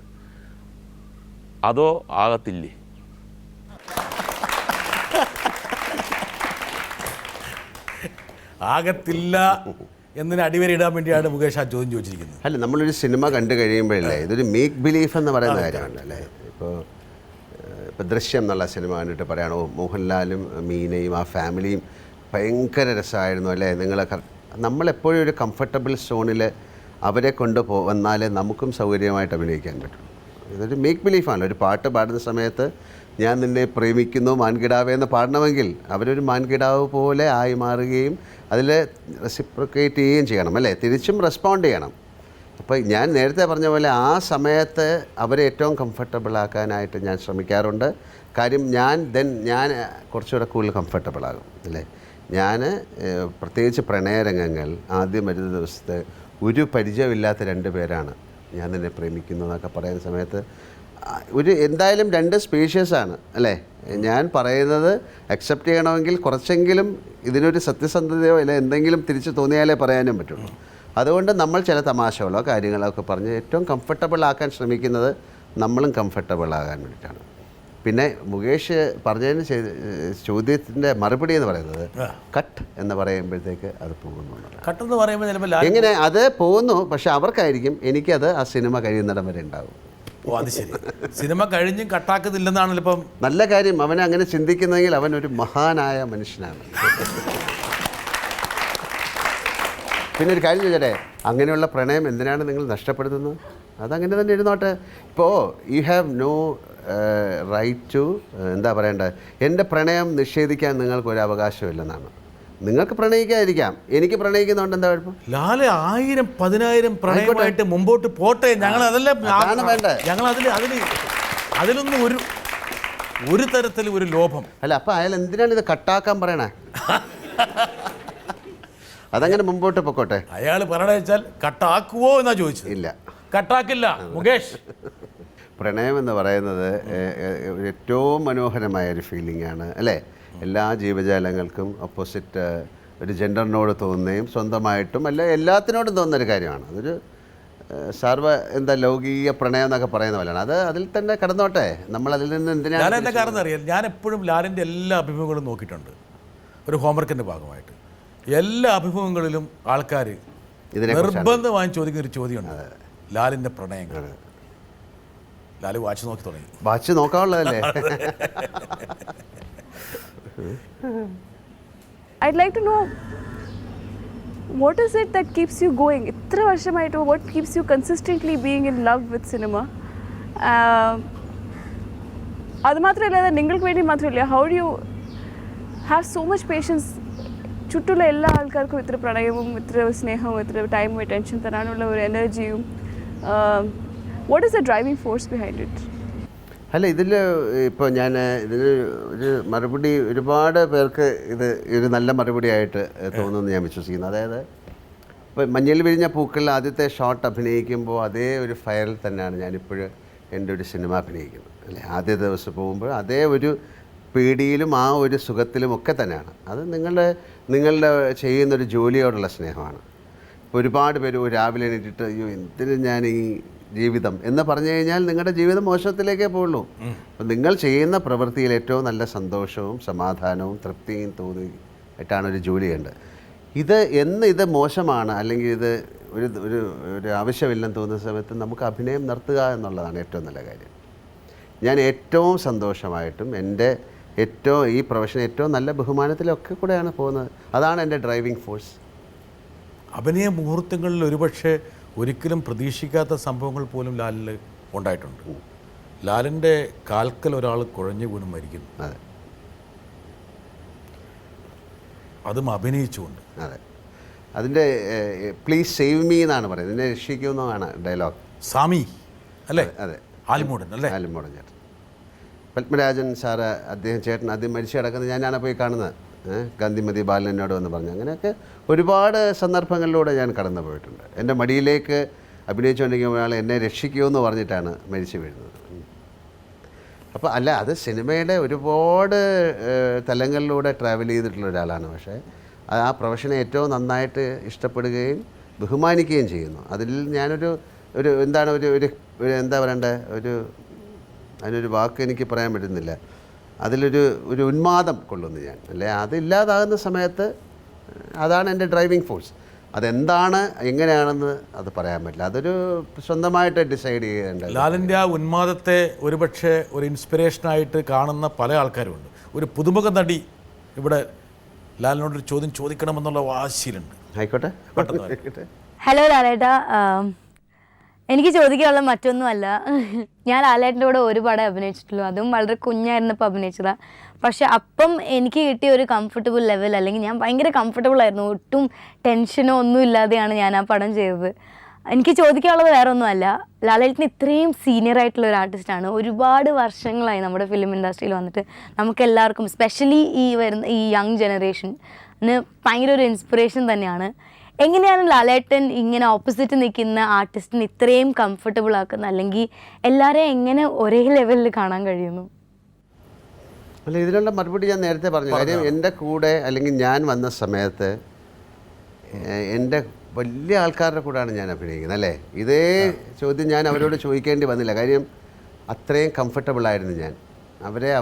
അതോ ആകത്തില്ലേ? ആകത്തില്ല എന്നതിന് അടിവരയിടാൻ വേണ്ടിയാണ് മുകേഷ് ആ ചോദ്യം ചോദിച്ചിരിക്കുന്നത്. അല്ല, നമ്മളൊരു സിനിമ കണ്ടു കഴിയുമ്പോഴല്ലേ ഇതൊരു മേക്ക് ബിലീഫ് എന്ന് പറയുന്ന കാര്യമാണ് അല്ലേ. ഇപ്പോൾ ദൃശ്യം എന്നുള്ള സിനിമ കണ്ടിട്ട് പറയണോ മോഹൻലാലും മീനയും ആ ഫാമിലിയും ഭയങ്കര രസമായിരുന്നു അല്ലേ, നമ്മളെപ്പോഴും ഒരു കംഫർട്ടബിൾ സോണിൽ അവരെ വന്നാലേ നമുക്കും സൗകര്യമായിട്ട് അഭിനയിക്കാൻ പറ്റും. ഇതൊരു മേക്ക് ബിലീഫാണല്ലോ. ഒരു പാട്ട് പാടുന്ന സമയത്ത് ഞാൻ നിന്നെ പ്രേമിക്കുന്നു മാൻകിടാവേ എന്ന് പാടണമെങ്കിൽ അവരൊരു മാൻകിടാവ് പോലെ ആയി മാറുകയും അതിൽ റെസിപ്രിക്കേറ്റ് ചെയ്യുകയും ചെയ്യണം അല്ലേ, തിരിച്ചും റെസ്പോണ്ട് ചെയ്യണം. അപ്പോൾ ഞാൻ നേരത്തെ പറഞ്ഞ പോലെ ആ സമയത്ത് അവരെ ഏറ്റവും കംഫർട്ടബിൾ ആക്കാനായിട്ട് ഞാൻ ശ്രമിക്കാറുണ്ട്. കാര്യം ഞാൻ കുറച്ചുകൂടെ കൂടുതൽ കംഫർട്ടബിൾ ആകും അല്ലേ. ഞാൻ പ്രത്യേകിച്ച് പ്രണയരംഗങ്ങൾ ആദ്യം വരുന്ന ദിവസത്തെ ഒരു പരിചയമില്ലാത്ത 2 പേരാണ് ഞാൻ നിന്നെ പ്രേമിക്കുന്നു എന്നൊക്കെ പറയുന്ന സമയത്ത് എന്തായാലും 2 സ്പീഷ്യസാണ് അല്ലേ. ഞാൻ പറയുന്നത് അക്സെപ്റ്റ് ചെയ്യണമെങ്കിൽ കുറച്ചെങ്കിലും ഇതിനൊരു സത്യസന്ധതയോ അല്ലെ എന്തെങ്കിലും തിരിച്ച് തോന്നിയാലേ പറയാനും പറ്റുള്ളൂ. അതുകൊണ്ട് നമ്മൾ ചില തമാശകളോ കാര്യങ്ങളോ ഒക്കെ പറഞ്ഞ് ഏറ്റവും കംഫർട്ടബിൾ ആക്കാൻ ശ്രമിക്കുന്നത് നമ്മളും കംഫർട്ടബിൾ ആകാൻ വേണ്ടിയിട്ടാണ്. പിന്നെ മുകേഷ് പറഞ്ഞതിന് ചോദ്യത്തിൻ്റെ മറുപടി എന്ന് പറയുന്നത് കട്ട് എന്ന് പറയുമ്പോഴത്തേക്ക് അത് പോകുന്നു. കട്ടെന്ന് പറയുമ്പോൾ ചിലപ്പോൾ എങ്ങനെ അത് പോകുന്നു, പക്ഷെ അവർക്കായിരിക്കും, എനിക്കത് ആ സിനിമ കഴിയുന്നിടം വരെ ഉണ്ടാവും. ഓ അത് ശരി, സിനിമ കഴിഞ്ഞും കട്ടാക്കുന്നില്ലെന്നാണല്ലോ ഇപ്പം. നല്ല കാര്യം, അവനെ അങ്ങനെ ചിന്തിക്കുന്നെങ്കിൽ അവൻ ഒരു മഹാനായ മനുഷ്യനാണ്. പിന്നെ ഒരു കാര്യം ചോദിച്ചേ, അങ്ങനെയുള്ള പ്രണയം എന്തിനാണ് നിങ്ങൾ നഷ്ടപ്പെടുത്തുന്നത്? അതങ്ങനെ തന്നെ ഇരുന്നോട്ടെ. ഇപ്പോൾ you have no right to എന്താ പറയേണ്ടത്, എൻ്റെ പ്രണയം നിഷേധിക്കാൻ നിങ്ങൾക്കൊരു അവകാശമില്ലെന്നാണ്. നിങ്ങൾക്ക് പ്രണയിക്കാതിരിക്കാം, എനിക്ക് പ്രണയിക്കുന്നതുകൊണ്ട് എന്താ കുഴപ്പം? ലാല് 1000 10,000 പ്രണയമായിട്ട് മുമ്പോട്ട് പോട്ടെ. ഞങ്ങൾ അതെല്ലാം വേണ്ടേ, ഞങ്ങൾ അതിലൊന്നും ഒരു തരത്തിലും ഒരു ലോഭം അല്ല. അപ്പം അയാൾ എന്തിനാണ് ഇത് കട്ടാക്കാൻ പറയണേ? അതങ്ങനെ മുമ്പോട്ട് പൊക്കോട്ടെ. അയാൾ പറയണ വെച്ചാൽ കട്ടാക്കുവോ എന്നാ ചോദിച്ചത്. ഇല്ല, കട്ടാക്കില്ല മുകേഷ്. പ്രണയം എന്ന് പറയുന്നത് ഏറ്റവും മനോഹരമായ ഒരു ഫീലിംഗ് ആണ് അല്ലേ. എല്ലാ ജീവജാലങ്ങൾക്കും ഓപ്പോസിറ്റ് ഒരു ജെൻഡറിനോട് തോന്നുകയും സ്വന്തമായിട്ടും അല്ല എല്ലാത്തിനോടും തോന്നുന്നൊരു കാര്യമാണ്. അതൊരു ലൗകിക പ്രണയം എന്നൊക്കെ പറയുന്ന പോലെയാണ്. അത് അതിൽ തന്നെ കടന്നോട്ടെ, നമ്മൾ അതിൽ നിന്ന് എന്തിനാണ്. ഞാൻ എൻ്റെ കാരണം അറിയാം, ഞാൻ എപ്പോഴും ലാലിൻ്റെ എല്ലാ അഭിമുഖങ്ങളും നോക്കിയിട്ടുണ്ട്. ഒരു ഹോംവർക്കിൻ്റെ ഭാഗമായിട്ട് എല്ലാ അഭിമുഖങ്ങളിലും ആൾക്കാർ നിർബന്ധമായും ചോദിക്കുന്ന ഒരു ചോദ്യമുണ്ട്, ലാലിൻ്റെ പ്രണയങ്ങൾ. ലാല് വാച്ച് നോക്കി തുടങ്ങി. Watch നോക്കാനുള്ളതല്ലേ? I'd like to know, what is it that keeps you going? ഇത്ര വർഷമായിട്ട് what keeps you consistently being in love with cinema? അത് മാത്രമല്ല, നിങ്ങൾക്ക് വേണ്ടി മാത്രമല്ല, how do you have so much patience? ചുറ്റുള്ള എല്ലാ ആൾക്കാർക്കും ഇത്ര പ്രണയവും ഇത്ര സ്നേഹവും ഇത്ര ടൈമും അറ്റൻഷൻ തരാനുള്ള ഒരു എനർജിയും, what is the driving force behind it? അല്ല, ഇതിൽ ഇപ്പോൾ ഇതിന് ഒരു മറുപടി ഒരുപാട് പേർക്ക് ഒരു നല്ല മറുപടിയായിട്ട് തോന്നുമെന്ന് ഞാൻ വിശ്വസിക്കുന്നു. അതായത് ഇപ്പോൾ മഞ്ഞിൽ വിരിഞ്ഞ പൂക്കളിൽ ആദ്യത്തെ ഷോട്ട് അഭിനയിക്കുമ്പോൾ അതേ ഒരു ഫയറിൽ തന്നെയാണ് ഞാനിപ്പോഴും എൻ്റെ ഒരു സിനിമ അഭിനയിക്കുന്നത് അല്ലേ. ആദ്യ ദിവസം പോകുമ്പോൾ അതേ ഒരു പേടിയിലും ആ ഒരു സുഖത്തിലും ഒക്കെ തന്നെയാണ്. അത് നിങ്ങളുടെ ചെയ്യുന്നൊരു ജോലിയോടുള്ള സ്നേഹമാണ്. ഇപ്പോൾ ഒരുപാട് പേര് രാവിലെ എണീറ്റിട്ട് അയ്യോ എന്തിനും ഞാൻ ഈ ജീവിതം എന്ന് പറഞ്ഞു കഴിഞ്ഞാൽ നിങ്ങളുടെ ജീവിതം മോശത്തിലേക്കേ പോകുള്ളൂ. അപ്പം നിങ്ങൾ ചെയ്യുന്ന പ്രവൃത്തിയിൽ ഏറ്റവും നല്ല സന്തോഷവും സമാധാനവും തൃപ്തിയും തോന്നിയിട്ടാണ് ഒരു ജോലി ചെയ്യേണ്ടത്. ഇത് മോശമാണ് അല്ലെങ്കിൽ ഇത് ഒരു ആവശ്യമില്ലെന്ന് തോന്നുന്ന സമയത്ത് നമുക്ക് അഭിനയം നിർത്തുക എന്നുള്ളതാണ് ഏറ്റവും നല്ല കാര്യം. ഞാൻ ഏറ്റവും സന്തോഷമായിട്ടും എൻ്റെ ഈ പ്രൊഫഷൻ ഏറ്റവും നല്ല ബഹുമാനത്തിലൊക്കെ കൂടെയാണ് പോകുന്നത്. അതാണ് എൻ്റെ ഡ്രൈവിംഗ് ഫോഴ്സ്. അഭിനയ മുഹൂർത്തങ്ങളിൽ ഒരുപക്ഷെ ഒരിക്കലും പ്രതീക്ഷിക്കാത്ത സംഭവങ്ങൾ പോലും ലാലിൽ ഉണ്ടായിട്ടുണ്ട്. ലാലിൻ്റെ കാൽക്കൽ ഒരാൾ കുഴഞ്ഞു വീണ് മരിക്കുന്നു. അതെ, അതും അഭിനയിച്ചുകൊണ്ട്. അതെ. അതിൻ്റെ പ്ലീസ് സേവ് മീ എന്നാണ് പറയുന്നത്, എന്നെ രക്ഷിക്കുമെന്നാണ് ഡയലോഗ്. സ്വാമി അല്ലേ? അതെ, ആലിമൂടൻ അല്ലേ? ആലിമൂടൻ ചേട്ടൻ. പത്മരാജൻ സാറ് അദ്ദേഹം ചേട്ടൻ ആദ്യം മരിച്ചു കിടക്കുന്നത് ഞാനാണ് പോയി കാണുന്നത്. ഗാന്ധിമതി ബാലൻ എന്നോട് വന്ന് പറഞ്ഞു. അങ്ങനെയൊക്കെ ഒരുപാട് സന്ദർഭങ്ങളിലൂടെ ഞാൻ കടന്നു പോയിട്ടുണ്ട്. എൻ്റെ മടിയിലേക്ക് അഭിനയിച്ചുകൊണ്ടിരിക്കുമ്പോൾ ഒരാൾ എന്നെ രക്ഷിക്കുമെന്ന് പറഞ്ഞിട്ടാണ് മരിച്ചു വീഴുന്നത്. അപ്പോൾ അല്ല, അത് സിനിമയുടെ ഒരുപാട് തലങ്ങളിലൂടെ ട്രാവൽ ചെയ്തിട്ടുള്ള ഒരാളാണ്. പക്ഷേ ആ പ്രൊഫഷനെ ഏറ്റവും നന്നായിട്ട് ഇഷ്ടപ്പെടുകയും ബഹുമാനിക്കുകയും ചെയ്യുന്നു. അതിൽ ഞാനൊരു എന്താണ് എന്താ പറയണ്ടേ, അതിനൊരു വാക്ക് എനിക്ക് പറയാൻ പറ്റുന്നില്ല. അതിലൊരു ഉന്മാദം കൊള്ളുന്നു ഞാൻ. അല്ലേ, അതില്ലാതാകുന്ന സമയത്ത് അതാണ് എൻ്റെ ഡ്രൈവിംഗ് ഫോഴ്സ്. അതെന്താണ് എങ്ങനെയാണെന്ന് അത് പറയാൻ പറ്റില്ല. അതൊരു സ്വന്തമായിട്ട് ഡിസൈഡ് ചെയ്യേണ്ട. ലാലിൻ്റെ ആ ഉന്മാദത്തെ ഒരുപക്ഷെ ഒരു ഇൻസ്പിറേഷനായിട്ട് കാണുന്ന പല ആൾക്കാരുമുണ്ട്. ഒരു പുതുമുഖ നടി ഇവിടെ ലാലിനോടൊരു ചോദ്യം ചോദിക്കണമെന്നുള്ള വാശിയിലുണ്ട്. ആയിക്കോട്ടെ. ഹലോ ലാലേട്ടാ, എനിക്ക് ചോദിക്കാനുള്ള മറ്റൊന്നുമല്ല. ഞാൻ ലാലേട്ടൻ്റെ കൂടെ ഒരു പടം അഭിനയിച്ചിട്ടുള്ളൂ, അതും വളരെ കുഞ്ഞായിരുന്നപ്പോൾ അഭിനയിച്ചതാണ്. പക്ഷെ അപ്പം എനിക്ക് കിട്ടിയ ഒരു കംഫർട്ടബിൾ ലെവൽ, അല്ലെങ്കിൽ ഞാൻ ഭയങ്കര കംഫർട്ടബിൾ ആയിരുന്നു, ഒട്ടും ടെൻഷനോ ഒന്നും ഇല്ലാതെയാണ് ഞാൻ ആ പടം ചെയ്തത്. എനിക്ക് ചോദിക്കാനുള്ളത് വേറെ ഒന്നുമല്ല, ലാലേട്ടൻ ഇത്രയും സീനിയർ ആയിട്ടുള്ള ഒരു ആർട്ടിസ്റ്റാണ്. ഒരുപാട് വർഷങ്ങളായി നമ്മുടെ ഫിലിം ഇൻഡസ്ട്രിയിൽ വന്നിട്ട് നമുക്കെല്ലാവർക്കും, സ്പെഷ്യലി ഈ യങ് ജനറേഷന് ഭയങ്കര ഒരു ഇൻസ്പിറേഷൻ തന്നെയാണ്. എങ്ങനെയാണ് ലാലേട്ടൻ ഇങ്ങനെ ഓപ്പോസിറ്റ് നിൽക്കുന്ന ആർട്ടിസ്റ്റിന് ഇത്രയും കംഫർട്ടബിൾ ആക്കുന്നത്, അല്ലെങ്കിൽ എല്ലാവരെയും എങ്ങനെ ഒരേ ലെവലിൽ കാണാൻ കഴിയുന്നു? അല്ല, ഇതിനുള്ള മറുപടി ഞാൻ നേരത്തെ പറഞ്ഞു. കാര്യം എൻ്റെ കൂടെ അല്ലെങ്കിൽ ഞാൻ വന്ന സമയത്ത് എൻ്റെ വലിയ ആൾക്കാരുടെ കൂടെയാണ് ഞാൻ അഭിനയിക്കുന്നത്. അല്ലേ, ഇതേ ചോദ്യം ഞാൻ അവരോട് ചോദിക്കേണ്ടി വന്നില്ല. കാര്യം അത്രയും കംഫർട്ടബിളായിരുന്നു ഞാൻ.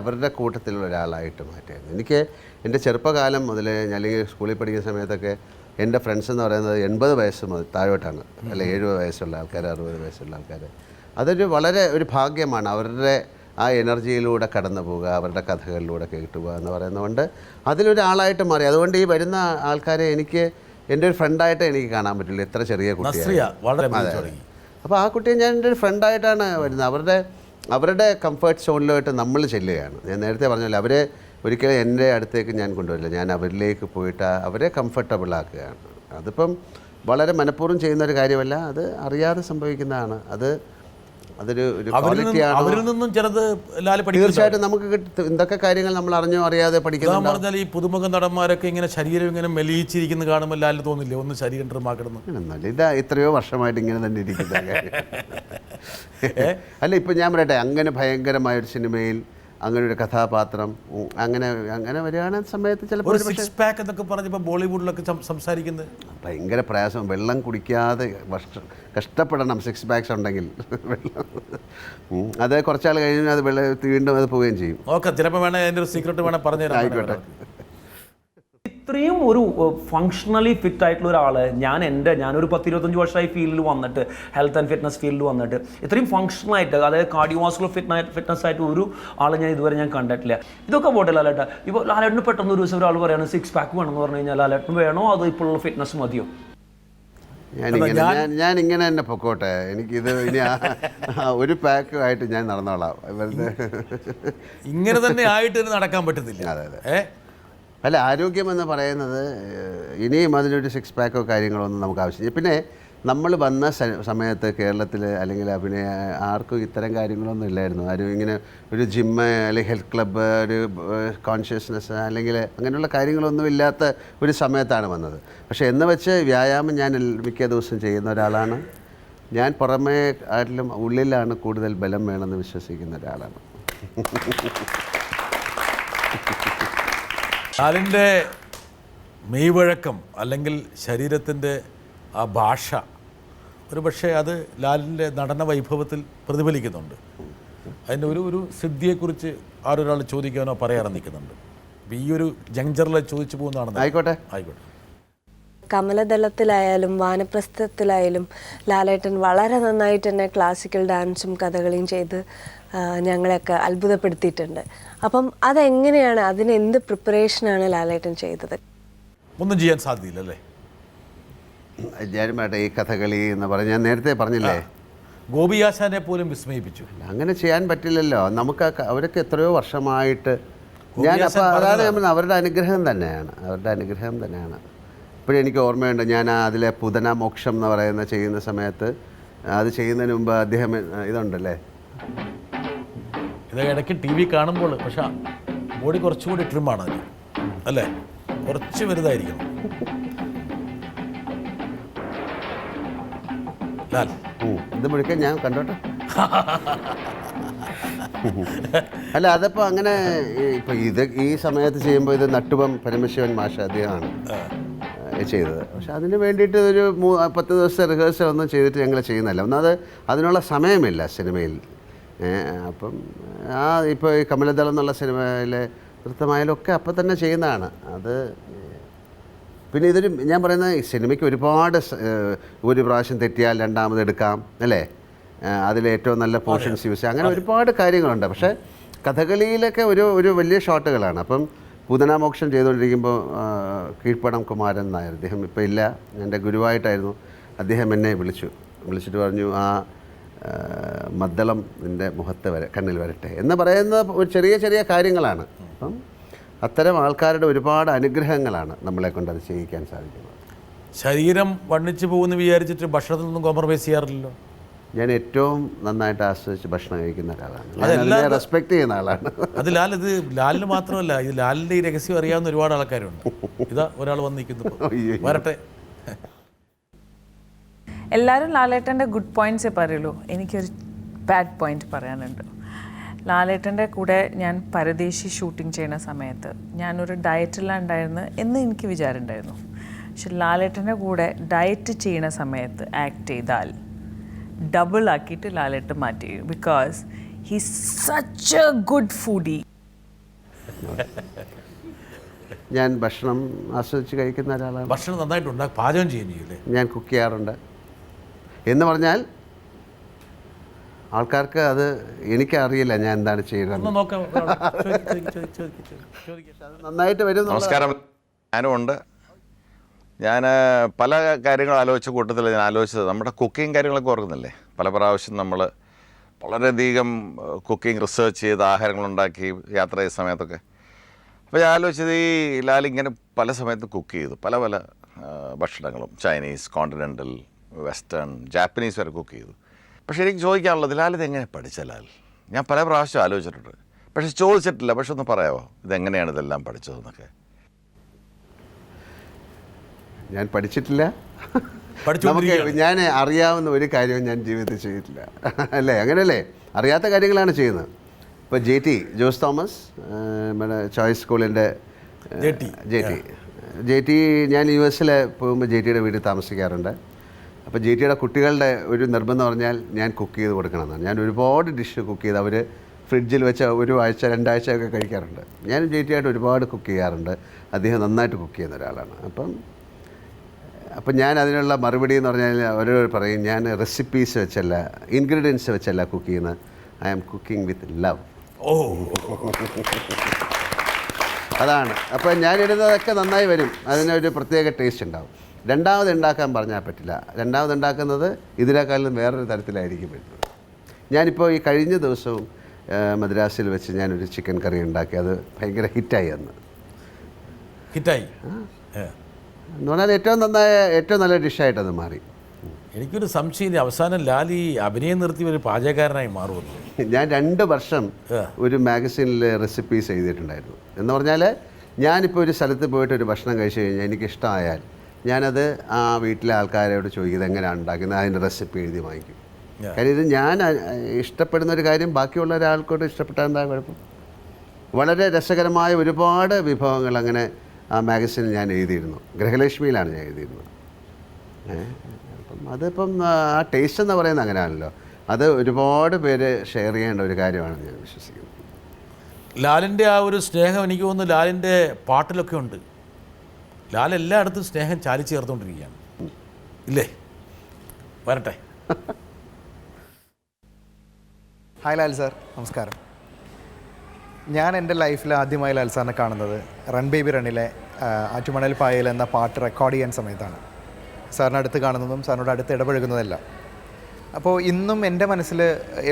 അവരുടെ കൂട്ടത്തിലുള്ള ഒരാളായിട്ട് മാറ്റായിരുന്നു. എനിക്ക് എൻ്റെ ചെറുപ്പകാലം മുതൽ, അല്ലെങ്കിൽ സ്കൂളിൽ പഠിക്കുന്ന സമയത്തൊക്കെ എൻ്റെ ഫ്രണ്ട്സ് എന്ന് പറയുന്നത് 80 വയസ്സ് മുതൽ താഴോട്ടാണ്. അല്ല, 70 വയസ്സുള്ള ആൾക്കാർ, 60 വയസ്സുള്ള ആൾക്കാർ. അതൊരു വളരെ ഒരു ഭാഗ്യമാണ്. അവരുടെ ആ എനർജിയിലൂടെ കടന്നു പോവുക, അവരുടെ കഥകളിലൂടെ കേട്ടുപോകുക എന്ന് പറയുന്നതുകൊണ്ട് അതിലൊരാളായിട്ട് മാറി. അതുകൊണ്ട് ഈ വരുന്ന ആൾക്കാരെ എനിക്ക് എൻ്റെ ഒരു ഫ്രണ്ടായിട്ട് എനിക്ക് കാണാൻ പറ്റില്ല. എത്ര ചെറിയ കുട്ടിയാണ്. അപ്പോൾ ആ കുട്ടിയെ ഞാൻ എൻ്റെ ഒരു ഫ്രണ്ടായിട്ടാണ് വരുന്നത്. അവരുടെ കംഫർട്ട് സോണിലോട്ട് നമ്മൾ ചെല്ലുകയാണ്. ഞാൻ നേരത്തെ പറഞ്ഞല്ലോ, അവരെ ഒരിക്കലും എൻ്റെ അടുത്തേക്ക് ഞാൻ കൊണ്ടുവരില്ല. ഞാൻ അവരിലേക്ക് പോയിട്ട് അവരെ കംഫർട്ടബിൾ ആക്കുകയാണ്. അതിപ്പം വളരെ മനഃപൂർവ്വം ചെയ്യുന്ന ഒരു കാര്യമല്ല, അത് അറിയാതെ സംഭവിക്കുന്നതാണ്. അതൊരു ക്വാളിറ്റിയാണ്. അവരിൽ നിന്നും ചിലത് തീർച്ചയായിട്ടും നമുക്ക് എന്തൊക്കെ കാര്യങ്ങൾ നമ്മൾ അറിഞ്ഞോ അറിയാതെ പഠിക്കുന്നത്. പറഞ്ഞാൽ ഈ പുതുമുഖ നടന്മാരൊക്കെ ഇങ്ങനെ ശരീരം ഇങ്ങനെ മെലിയിച്ചിരിക്കുന്ന കാണുമ്പോൾ ലാലിന് തോന്നില്ലേ ഒന്ന് ശരീരം ട്രിമാക്കണം? ഇതാ എത്രയോ വർഷമായിട്ട് ഇങ്ങനെ തന്നെ ഇരിക്കുന്ന അല്ല, ഇപ്പം ഞാൻ പറയട്ടെ, അങ്ങനെ ഭയങ്കരമായൊരു സിനിമയിൽ അങ്ങനെ ഒരു കഥാപാത്രം അങ്ങനെ വരികയാണ് സമയത്ത് ചിലപ്പോൾ സിക്സ് പാക്ക് എന്നൊക്കെ പറഞ്ഞപ്പോൾ ബോളിവുഡിലൊക്കെ സംസാരിക്കുന്നത് ഭയങ്കര പ്രയാസം. വെള്ളം കുടിക്കാതെ കഷ്ടപ്പെടണം 6 പാക്സ് ഉണ്ടെങ്കിൽ. അത് കുറച്ചാൾ കഴിഞ്ഞാൽ അത് വീണ്ടും അത് പോവുകയും ചെയ്യും. ഓക്കെ, ചിലപ്പോൾ വേണേൽ അതിൻ്റെ ഒരു സീക്രട്ട് വേണേൽ പറഞ്ഞു തരാം. ആയിക്കോട്ടെ. ഇത്രയും ഒരു ഫങ്ഷണലി ഫിറ്റ് ആയിട്ടുള്ള ഒരാൾ ഞാനൊരു 10-25 വർഷമായി ഫീൽഡിൽ വന്നിട്ട്, ഹെൽത്ത് ആൻഡ് ഫിറ്റ്നസ് ഫീൽഡിൽ വന്നിട്ട് ഇത്രയും ഫങ്ഷണലായിട്ട്, അതായത് കാർഡിയോവാസ്കുലർ ഫിറ്റ്നസ് ആയിട്ട് ഒരു ആൾ ഇതുവരെ ഞാൻ കണ്ടിട്ടില്ല. ഇതൊക്കെ പോട്ടെ ലാലേട്ട, ഇപ്പോൾ ലാലേട്ടന് പെട്ടെന്ന് ഒരു ദിവസം ഒരാൾ പറയുകയാണ് 6 പാക്ക് വേണമെന്ന് പറഞ്ഞു കഴിഞ്ഞാൽ ലാലേട്ടന് വേണോ അതോ ഇപ്പോഴുള്ള ഫിറ്റ്നസ് മതിയോ? ഞാനിങ്ങനെ തന്നെ പൊക്കോട്ടെ, എനിക്കിത് ഇനി ഒരു പാക്കുമായിട്ട് ഞാൻ നടന്നോളാം. ഇങ്ങനെ തന്നെ ആയിട്ട് നടക്കാൻ പറ്റത്തില്ല. അതെ. അല്ല, ആരോഗ്യമെന്ന് പറയുന്നത് ഇനിയും അതിനൊരു 6 പാക്കോ കാര്യങ്ങളോ ഒന്നും നമുക്ക് ആവശ്യമില്ല. പിന്നെ നമ്മൾ വന്ന സമയത്ത് കേരളത്തിൽ അല്ലെങ്കിൽ ആർക്കും ഇത്തരം കാര്യങ്ങളൊന്നും ഇല്ലായിരുന്നു. ആരും ഇങ്ങനെ ഒരു ജിമ്മ് അല്ലെങ്കിൽ ഹെൽത്ത് ക്ലബ്ബ്, ഒരു കോൺഷ്യസ്നെസ് അല്ലെങ്കിൽ അങ്ങനെയുള്ള കാര്യങ്ങളൊന്നും ഇല്ലാത്ത ഒരു സമയത്താണ് വന്നത്. പക്ഷേ എന്ന് വെച്ച് വ്യായാമം ഞാൻ മിക്ക ദിവസവും ചെയ്യുന്ന ഒരാളാണ്. ഞാൻ പുറമേ ആരിലും ഉള്ളിലാണ് കൂടുതൽ ബലം വേണമെന്ന് വിശ്വസിക്കുന്ന ഒരാളാണ്. ലാലിൻ്റെ മെയ്വഴക്കം അല്ലെങ്കിൽ ശരീരത്തിൻ്റെ ആ ഭാഷ ഒരു പക്ഷേ അത് ലാലിൻ്റെ നടന വൈഭവത്തിൽ പ്രതിഫലിക്കുന്നുണ്ട്. അതിൻ്റെ ഒരു സിദ്ധിയെക്കുറിച്ച് ആരൊരാൾ ചോദിക്കാനോ പറയാനോ നിൽക്കുന്നുണ്ട്. അപ്പോൾ ഈ ഒരു ജങ്ചറിൽ ചോദിച്ചു പോകുന്നതാണ്. ആയിക്കോട്ടെ. കമലദളത്തിലായാലും വാനപ്രസ്ഥത്തിലായാലും ലാലേട്ടൻ വളരെ നന്നായിട്ട് തന്നെ ക്ലാസിക്കൽ ഡാൻസും കഥകളിയും ചെയ്ത് ഞങ്ങളെയൊക്കെ അത്ഭുതപ്പെടുത്തിയിട്ടുണ്ട്. അപ്പം അതെങ്ങനെയാണ്, അതിന് എന്ത് പ്രിപ്പറേഷനാണ് ലാലേട്ടൻ ചെയ്തത്? ഒന്നും ചെയ്യാൻ സാധ്യതയില്ലല്ലേ? ഞാനും വേട്ടെ, ഈ കഥകളി എന്ന് പറഞ്ഞ് ഞാൻ നേരത്തെ പറഞ്ഞില്ലേ, ഗോപിയാശാനെ പോലും വിസ്മയിപ്പിച്ചു. അങ്ങനെ ചെയ്യാൻ പറ്റില്ലല്ലോ. നമുക്ക് അവരൊക്കെ എത്രയോ വർഷമായിട്ട് അതാണ് അവരുടെ അനുഗ്രഹം തന്നെയാണ്. ഇപ്പോഴും എനിക്ക് ഓർമ്മയുണ്ട്, ഞാൻ അതിലെ പുതന മോക്ഷം എന്ന് പറയുന്ന ചെയ്യുന്ന സമയത്ത്, അത് ചെയ്യുന്നതിന് മുമ്പ് അദ്ദേഹം ഇതുണ്ടല്ലേ, ഇത് ഇടയ്ക്ക് ടി വി കാണുമ്പോൾ പക്ഷെ ബോഡി കുറച്ചുകൂടി ട്രിമാണ് അതിന് അല്ലേ, കുറച്ച് വലുതായിരിക്കണം. ലാൽ ഇത് മുഴുക്കൻ ഞാൻ കണ്ടോട്ടെ. അല്ല, അതപ്പോൾ അങ്ങനെ ഇപ്പോൾ ഇത് ഈ സമയത്ത് ചെയ്യുമ്പോൾ ഇത് നട്ടുവം പരമശിവൻ മാഷ അദ്ദേഹമാണ് ചെയ്തത്. പക്ഷെ അതിന് വേണ്ടിയിട്ട് ഒരു 10 ദിവസത്തെ റിഹേഴ്സൽ ഒന്നും ചെയ്തിട്ട് ഞങ്ങൾ ചെയ്യുന്നില്ല. ഒന്നത് അതിനുള്ള സമയമില്ല സിനിമയിൽ. അപ്പം ഇപ്പോൾ ഈ കമലദളം എന്നുള്ള സിനിമയിലെ നൃത്തമായാലും ഒക്കെ അപ്പം തന്നെ ചെയ്യുന്നതാണ് അത്. പിന്നെ ഇതൊരു ഞാൻ പറയുന്ന സിനിമയ്ക്ക് ഒരുപാട് ഒരു പ്രാവശ്യം തെറ്റിയാൽ രണ്ടാമത് എടുക്കാം അല്ലേ, അതിലേറ്റവും നല്ല പോർഷൻസ് യൂസ് ചെയ്യാം, അങ്ങനെ ഒരുപാട് കാര്യങ്ങളുണ്ട്. പക്ഷേ കഥകളിയിലൊക്കെ ഒരു വലിയ ഷോട്ടുകളാണ്. അപ്പം പൂതനാമോക്ഷം ചെയ്തുകൊണ്ടിരിക്കുമ്പോൾ കീഴ്പ്പണം കുമാരൻ നായർ, അദ്ദേഹം ഇപ്പോൾ ഇല്ല, എൻ്റെ ഗുരുവായിട്ടായിരുന്നു, അദ്ദേഹം എന്നെ വിളിച്ചിട്ട് പറഞ്ഞു, ആ മദ്ദളം നിൻ്റെ മുഖത്ത് കണ്ണിൽ വരട്ടെ എന്ന് പറയുന്ന ഒരു ചെറിയ ചെറിയ കാര്യങ്ങളാണ്. അപ്പം അത്തരം ആൾക്കാരുടെ ഒരുപാട് അനുഗ്രഹങ്ങളാണ് നമ്മളെ കൊണ്ട് അത് ചെയ്യിക്കാൻ സാധിക്കുന്നത്. ശരീരം വണ്ണിച്ച് പോകുമെന്ന് വിചാരിച്ചിട്ട് ഭക്ഷണത്തിൽ നിന്നും കോംപ്രമൈസ് ചെയ്യാറില്ലല്ലോ. ഞാൻ ഏറ്റവും നന്നായിട്ട് ആസ്വദിച്ച് ഭക്ഷണം കഴിക്കുന്ന ഒരാളാണ്, റെസ്പെക്ട് ചെയ്യുന്ന ആളാണ്. അത് ലാലിന് മാത്രമല്ല, ഇത് ലാലിൻ്റെ ഈ രഹസ്യം അറിയാവുന്ന ഒരുപാട് ആൾക്കാരുണ്ട്. ഇതാ ഒരാൾ വന്നിരിക്കുന്നു, വരട്ടെ. എല്ലാവരും ലാലേട്ടൻ്റെ ഗുഡ് പോയിൻറ്റ്സേ പറയുള്ളൂ. എനിക്കൊരു ബാഡ് പോയിന്റ് പറയാനുണ്ട്. ലാലേട്ടൻ്റെ കൂടെ ഞാൻ പരദേശി ഷൂട്ടിംഗ് ചെയ്യുന്ന സമയത്ത് ഞാനൊരു ഡയറ്റിലുണ്ടായിരുന്നു എന്ന് എനിക്ക് വിചാരമുണ്ടായിരുന്നു. പക്ഷെ ലാലേട്ടൻ്റെ കൂടെ ഡയറ്റ് ചെയ്യുന്ന സമയത്ത് ആക്ട് ചെയ്താൽ ഡബിൾ ആക്കിയിട്ട് ലാലേട്ട് മാറ്റി, because he's such A good foodie. ഞാൻ ഭക്ഷണം ആസ്വദിച്ച് കഴിക്കുന്ന ഒരാളാണ്. ഭക്ഷണം നന്നായിട്ടുണ്ട്, പാചകം ചെയ്യുന്നില്ലേ? ഞാൻ കുക്ക് ചെയ്യാറുണ്ട്. എന്ന് പറഞ്ഞാൽ ആൾക്കാർക്ക് അത് എനിക്കറിയില്ല ഞാൻ എന്താണ് ചെയ്യുന്നത്, നന്നായിട്ട് വരും. നമസ്കാരം, ഞാനും ഉണ്ട്. ഞാൻ പല കാര്യങ്ങൾ ആലോചിച്ച കൂട്ടത്തിൽ ഞാൻ ആലോചിച്ചത് നമ്മുടെ കുക്കിംഗ് കാര്യങ്ങളൊക്കെ ഓർക്കുന്നില്ലേ, പല പ്രാവശ്യം നമ്മൾ വളരെയധികം കുക്കിംഗ് റിസർച്ച് ചെയ്ത് ആഹാരങ്ങളുണ്ടാക്കി യാത്ര ചെയ്ത സമയത്തൊക്കെ. അപ്പോൾ ഞാൻ ആലോചിച്ചത് ഈ ലാലിങ്ങനെ പല സമയത്തും കുക്ക് ചെയ്തു പല പല ഭക്ഷണങ്ങളും, ചൈനീസ്, കോണ്ടിനെൻ്റൽ, വെസ്റ്റേൺ, ജാപ്പനീസ് വരെ കുക്ക് ചെയ്തു. പക്ഷേ എനിക്ക് ചോദിക്കാനുള്ളത്, ലാലിത് എങ്ങനെ പഠിച്ച ലാൽ? ഞാൻ പല പ്രാവശ്യം ആലോചിച്ചിട്ടുണ്ട്, പക്ഷെ ചോദിച്ചിട്ടില്ല. പക്ഷെ ഒന്ന് പറയാമോ ഇതെങ്ങനെയാണ് ഇതെല്ലാം പഠിച്ചതെന്നൊക്കെ? ഞാൻ പഠിച്ചിട്ടില്ല. നമുക്ക് ഞാൻ അറിയാവുന്ന ഒരു കാര്യവും ഞാൻ ജീവിതത്തിൽ ചെയ്തിട്ടില്ല അല്ലേ, അങ്ങനെയല്ലേ? അറിയാത്ത കാര്യങ്ങളാണ് ചെയ്യുന്നത്. ഇപ്പോൾ ജോസ് തോമസ് നമ്മുടെ ചോയ്സ് സ്കൂളിൻ്റെ ജെ ടി ഞാൻ US പോകുമ്പോൾ JTയുടെ വീട്ടിൽ താമസിക്കാറുണ്ട്. അപ്പോൾ JTയുടെ കുട്ടികളുടെ ഒരു നിർബന്ധം പറഞ്ഞാൽ ഞാൻ കുക്ക് ചെയ്ത് കൊടുക്കണമെന്നാണ്. ഞാൻ ഒരുപാട് ഡിഷ് കുക്ക് ചെയ്ത് അവർ ഫ്രിഡ്ജിൽ വെച്ച് 1 ആഴ്ച 2 ആഴ്ചയൊക്കെ കഴിക്കാറുണ്ട്. ഞാൻ JTയായിട്ട് ഒരുപാട് കുക്ക് ചെയ്യാറുണ്ട്. അദ്ദേഹം നന്നായിട്ട് കുക്ക് ചെയ്യുന്ന ഒരാളാണ്. അപ്പം ഞാൻ അതിനുള്ള മറുപടി എന്ന് പറഞ്ഞാൽ അവരോട് പറയും, ഞാൻ റെസിപ്പീസ് വെച്ചല്ല, ഇൻഗ്രീഡിയൻസ് വെച്ചല്ല കുക്ക് ചെയ്യുന്നത്, I am cooking with love. അതാണ്. അപ്പം ഞാനിടുന്നതൊക്കെ നന്നായി വരും, അതിനൊരു പ്രത്യേക ടേസ്റ്റ് ഉണ്ടാവും. രണ്ടാമത് ഉണ്ടാക്കാൻ പറഞ്ഞാൽ പറ്റില്ല. രണ്ടാമത് ഉണ്ടാക്കുന്നത് ഇതിനേക്കാളും വേറൊരു തരത്തിലായിരിക്കും വരുന്നത്. ഞാനിപ്പോൾ ഈ കഴിഞ്ഞ ദിവസവും മദ്രാസിൽ വെച്ച് ഞാനൊരു ചിക്കൻ കറി ഉണ്ടാക്കി, അത് ഭയങ്കര ഹിറ്റായി. എന്ന് പറഞ്ഞാൽ ഏറ്റവും നല്ല ഡിഷായിട്ടത് മാറി. എനിക്കൊരു സംശയം, അവസാനം ലാലി അഭിനയം നിർത്തി ഒരു പാചകക്കാരനായി മാറുമല്ലോ. ഞാൻ 2 വർഷം ഒരു മാഗസീനിൽ റെസിപ്പീസ് എഴുതിയിട്ടുണ്ടായിരുന്നു. എന്ന് പറഞ്ഞാൽ ഞാനിപ്പോൾ ഒരു സ്ഥലത്ത് പോയിട്ട് ഒരു ഭക്ഷണം കഴിച്ചു കഴിഞ്ഞാൽ എനിക്കിഷ്ടമായാൽ ഞാനത് ആ വീട്ടിലെ ആൾക്കാരോട് ചോദിക്കുന്നത് എങ്ങനെയാണ് ഉണ്ടാക്കുന്നത്, അതിൻ്റെ റെസിപ്പി എഴുതി വാങ്ങിക്കും. കാര്യം ഇത് ഞാൻ ഇഷ്ടപ്പെടുന്ന ഒരു കാര്യം ബാക്കിയുള്ള ഒരാൾക്കോട് ഇഷ്ടപ്പെട്ടാൽ എന്താ കുഴപ്പം? വളരെ രസകരമായ ഒരുപാട് വിഭവങ്ങൾ അങ്ങനെ ആ മാഗസീനിൽ ഞാൻ എഴുതിയിരുന്നു. ഗൃഹലക്ഷ്മിയിലാണ് ഞാൻ എഴുതിയിരുന്നത്. അപ്പം അതിപ്പം ആ ടേസ്റ്റ് എന്ന് പറയുന്നത് അങ്ങനെയാണല്ലോ, അത് ഒരുപാട് പേര് ഷെയർ ചെയ്യേണ്ട ഒരു കാര്യമാണെന്ന് ഞാൻ വിശ്വസിക്കുന്നു. ലാലിൻ്റെ ആ ഒരു സ്നേഹം എനിക്ക് തോന്നുന്നു ലാലിൻ്റെ പാട്ടിലൊക്കെ ഉണ്ട്. ലാൽ എല്ലായിടത്തും സ്നേഹം ചാലിച്ച് ചേർത്തുകൊണ്ടിരിക്കുകയാണ് ഇല്ലേ? വരട്ടെ. ഹായ് ലാൽ സാർ, നമസ്കാരം. ഞാൻ എൻ്റെ ലൈഫിൽ ആദ്യമായി ലാൽ സാറിനെ കാണുന്നത് റൺ ബേബി റണ്ണിലെ ആറ്റുമണൽ പായൽ എന്ന പാട്ട് റെക്കോർഡ് ചെയ്യാൻ സമയത്താണ്. സാറിനടുത്ത് കാണുന്നതും സാറിനോട് അടുത്ത് ഇടപഴകുന്നതെല്ലാം. അപ്പോൾ ഇന്നും എൻ്റെ മനസ്സിൽ